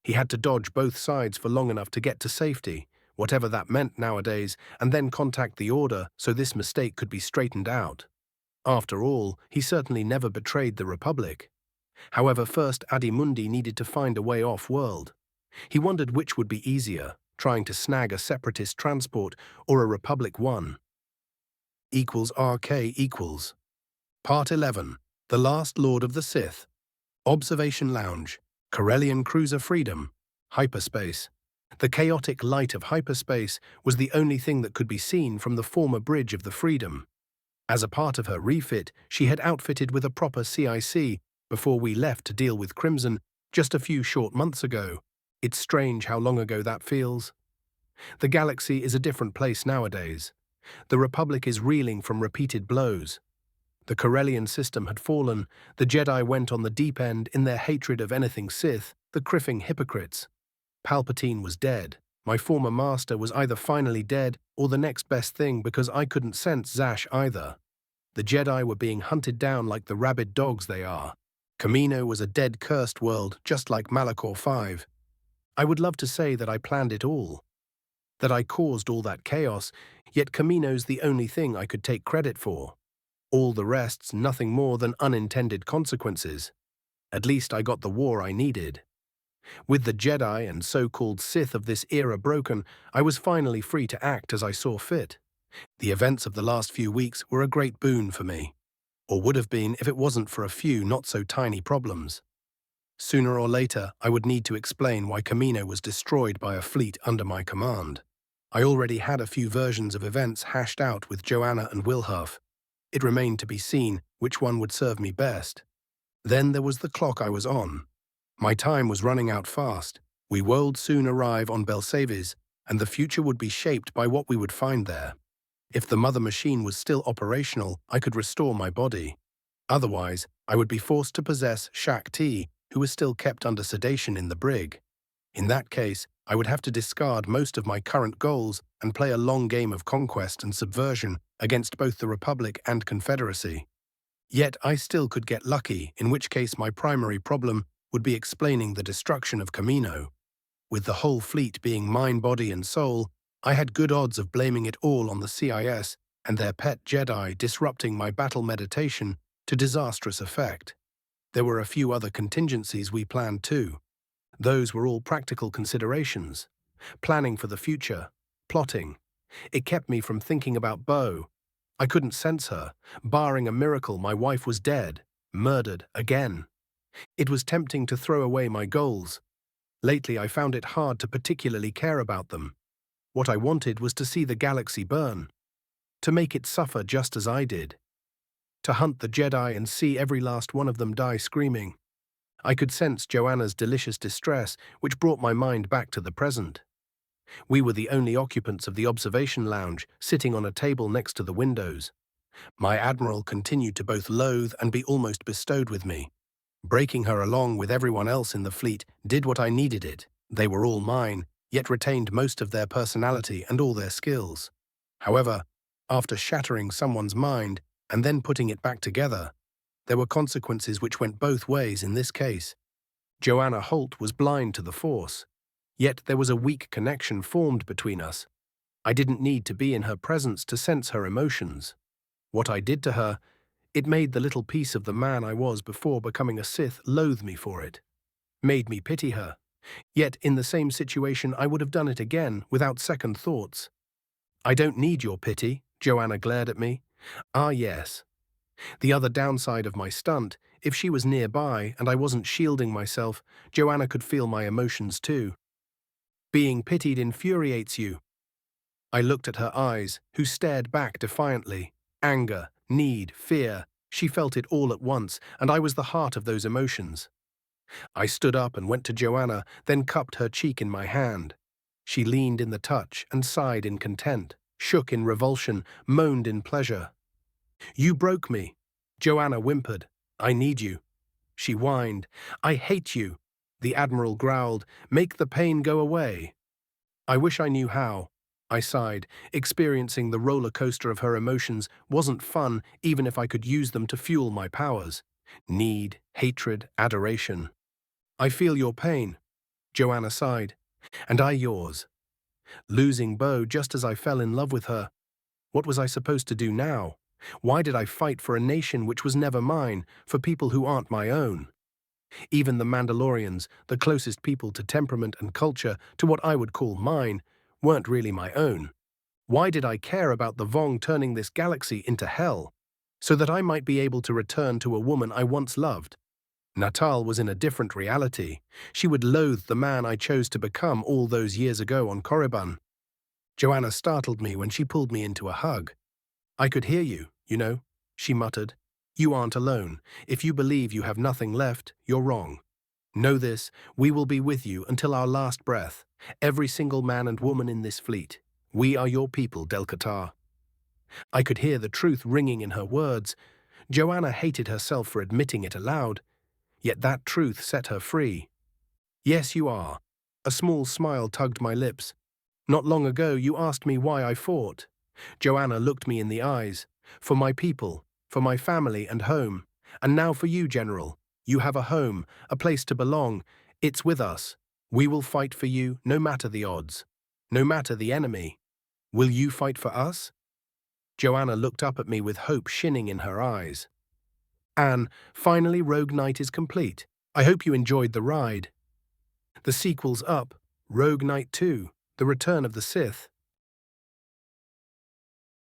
He had to dodge both sides for long enough to get to safety, whatever that meant nowadays, and then contact the Order so this mistake could be straightened out. After all, he certainly never betrayed the Republic. However, first Adi Mundi needed to find a way off-world. He wondered which would be easier, trying to snag a separatist transport or a Republic one. RK equals. Part 11. The Last Lord of the Sith. Observation Lounge. Corellian Cruiser Freedom. Hyperspace. The chaotic light of hyperspace was the only thing that could be seen from the former bridge of the Freedom. As a part of her refit, she had outfitted with a proper CIC before we left to deal with Crimson just a few short months ago. It's strange how long ago that feels. The galaxy is a different place nowadays. The Republic is reeling from repeated blows. The Corellian system had fallen, the Jedi went on the deep end in their hatred of anything Sith, the criffing hypocrites. Palpatine was dead. My former master was either finally dead or the next best thing because I couldn't sense Zash either. The Jedi were being hunted down like the rabid dogs they are. Kamino was a dead, cursed world, just like Malachor 5. I would love to say that I planned it all, that I caused all that chaos, yet Kamino's the only thing I could take credit for. All the rest's nothing more than unintended consequences. At least I got the war I needed. With the Jedi and so-called Sith of this era broken, I was finally free to act as I saw fit. The events of the last few weeks were a great boon for me, or would have been if it wasn't for a few not-so-tiny problems. Sooner or later, I would need to explain why Kamino was destroyed by a fleet under my command. I already had a few versions of events hashed out with Joanna and Wilhuff. It remained to be seen which one would serve me best. Then there was the clock I was on. My time was running out fast. We would soon arrive on Belsavis, and the future would be shaped by what we would find there. If the mother machine was still operational, I could restore my body. Otherwise, I would be forced to possess Shak Ti, who was still kept under sedation in the brig. In that case, I would have to discard most of my current goals and play a long game of conquest and subversion against both the Republic and Confederacy. Yet I still could get lucky, in which case my primary problem would be explaining the destruction of Kamino. With the whole fleet being mind, body, and soul, I had good odds of blaming it all on the CIS and their pet Jedi disrupting my battle meditation to disastrous effect. There were a few other contingencies we planned too. Those were all practical considerations. Planning for the future, plotting. It kept me from thinking about Bo. I couldn't sense her. Barring a miracle, my wife was dead, murdered again. It was tempting to throw away my goals. Lately, I found it hard to particularly care about them. What I wanted was to see the galaxy burn, to make it suffer just as I did, to hunt the Jedi and see every last one of them die screaming. I could sense Joanna's delicious distress, which brought my mind back to the present. We were the only occupants of the observation lounge, sitting on a table next to the windows. My admiral continued to both loathe and be almost bestowed with me. Breaking her along with everyone else in the fleet did what I needed it. They were all mine, yet retained most of their personality and all their skills. However, after shattering someone's mind and then putting it back together, there were consequences which went both ways in this case. Joanna Holt was blind to the Force, yet there was a weak connection formed between us. I didn't need to be in her presence to sense her emotions. What I did to her, it made the little piece of the man I was before becoming a Sith loathe me for it, made me pity her. Yet in the same situation I would have done it again without second thoughts. "I don't need your pity," Joanna glared at me. "Ah, yes." The other downside of my stunt, if she was nearby and I wasn't shielding myself, Joanna could feel my emotions too. "Being pitied infuriates you." I looked at her eyes, who stared back defiantly. Anger, need, fear. She felt it all at once, and I was the heart of those emotions. I stood up and went to Joanna, then cupped her cheek in my hand. She leaned in the touch and sighed in content, shook in revulsion, moaned in pleasure. "You broke me." Joanna whimpered. "I need you." She whined. "I hate you." The Admiral growled. "Make the pain go away." "I wish I knew how." I sighed. Experiencing the roller coaster of her emotions wasn't fun, even if I could use them to fuel my powers. Need, hatred, adoration. "I feel your pain," Joanna sighed. "And I yours." Losing Bo just as I fell in love with her. What was I supposed to do now? Why did I fight for a nation which was never mine, for people who aren't my own? Even the Mandalorians, the closest people to temperament and culture, to what I would call mine, weren't really my own. Why did I care about the Vong turning this galaxy into hell? So that I might be able to return to a woman I once loved. Natal was in a different reality. She would loathe the man I chose to become all those years ago on Korriban. Joanna startled me when she pulled me into a hug. "I could hear you, you know," she muttered. "You aren't alone. If you believe you have nothing left, you're wrong. Know this, we will be with you until our last breath. Every single man and woman in this fleet. We are your people, Del-Qatar." I could hear the truth ringing in her words. Joanna hated herself for admitting it aloud, yet that truth set her free. "Yes, you are." A small smile tugged my lips. "Not long ago you asked me why I fought." Joanna looked me in the eyes. "For my people, for my family and home. And now for you, General. You have a home, a place to belong. It's with us. We will fight for you, no matter the odds. No matter the enemy. Will you fight for us?" Joanna looked up at me with hope shinning in her eyes. "Anne, finally Rogue Knight is complete. I hope you enjoyed the ride. The sequel's up, Rogue Knight 2, The Return of the Sith.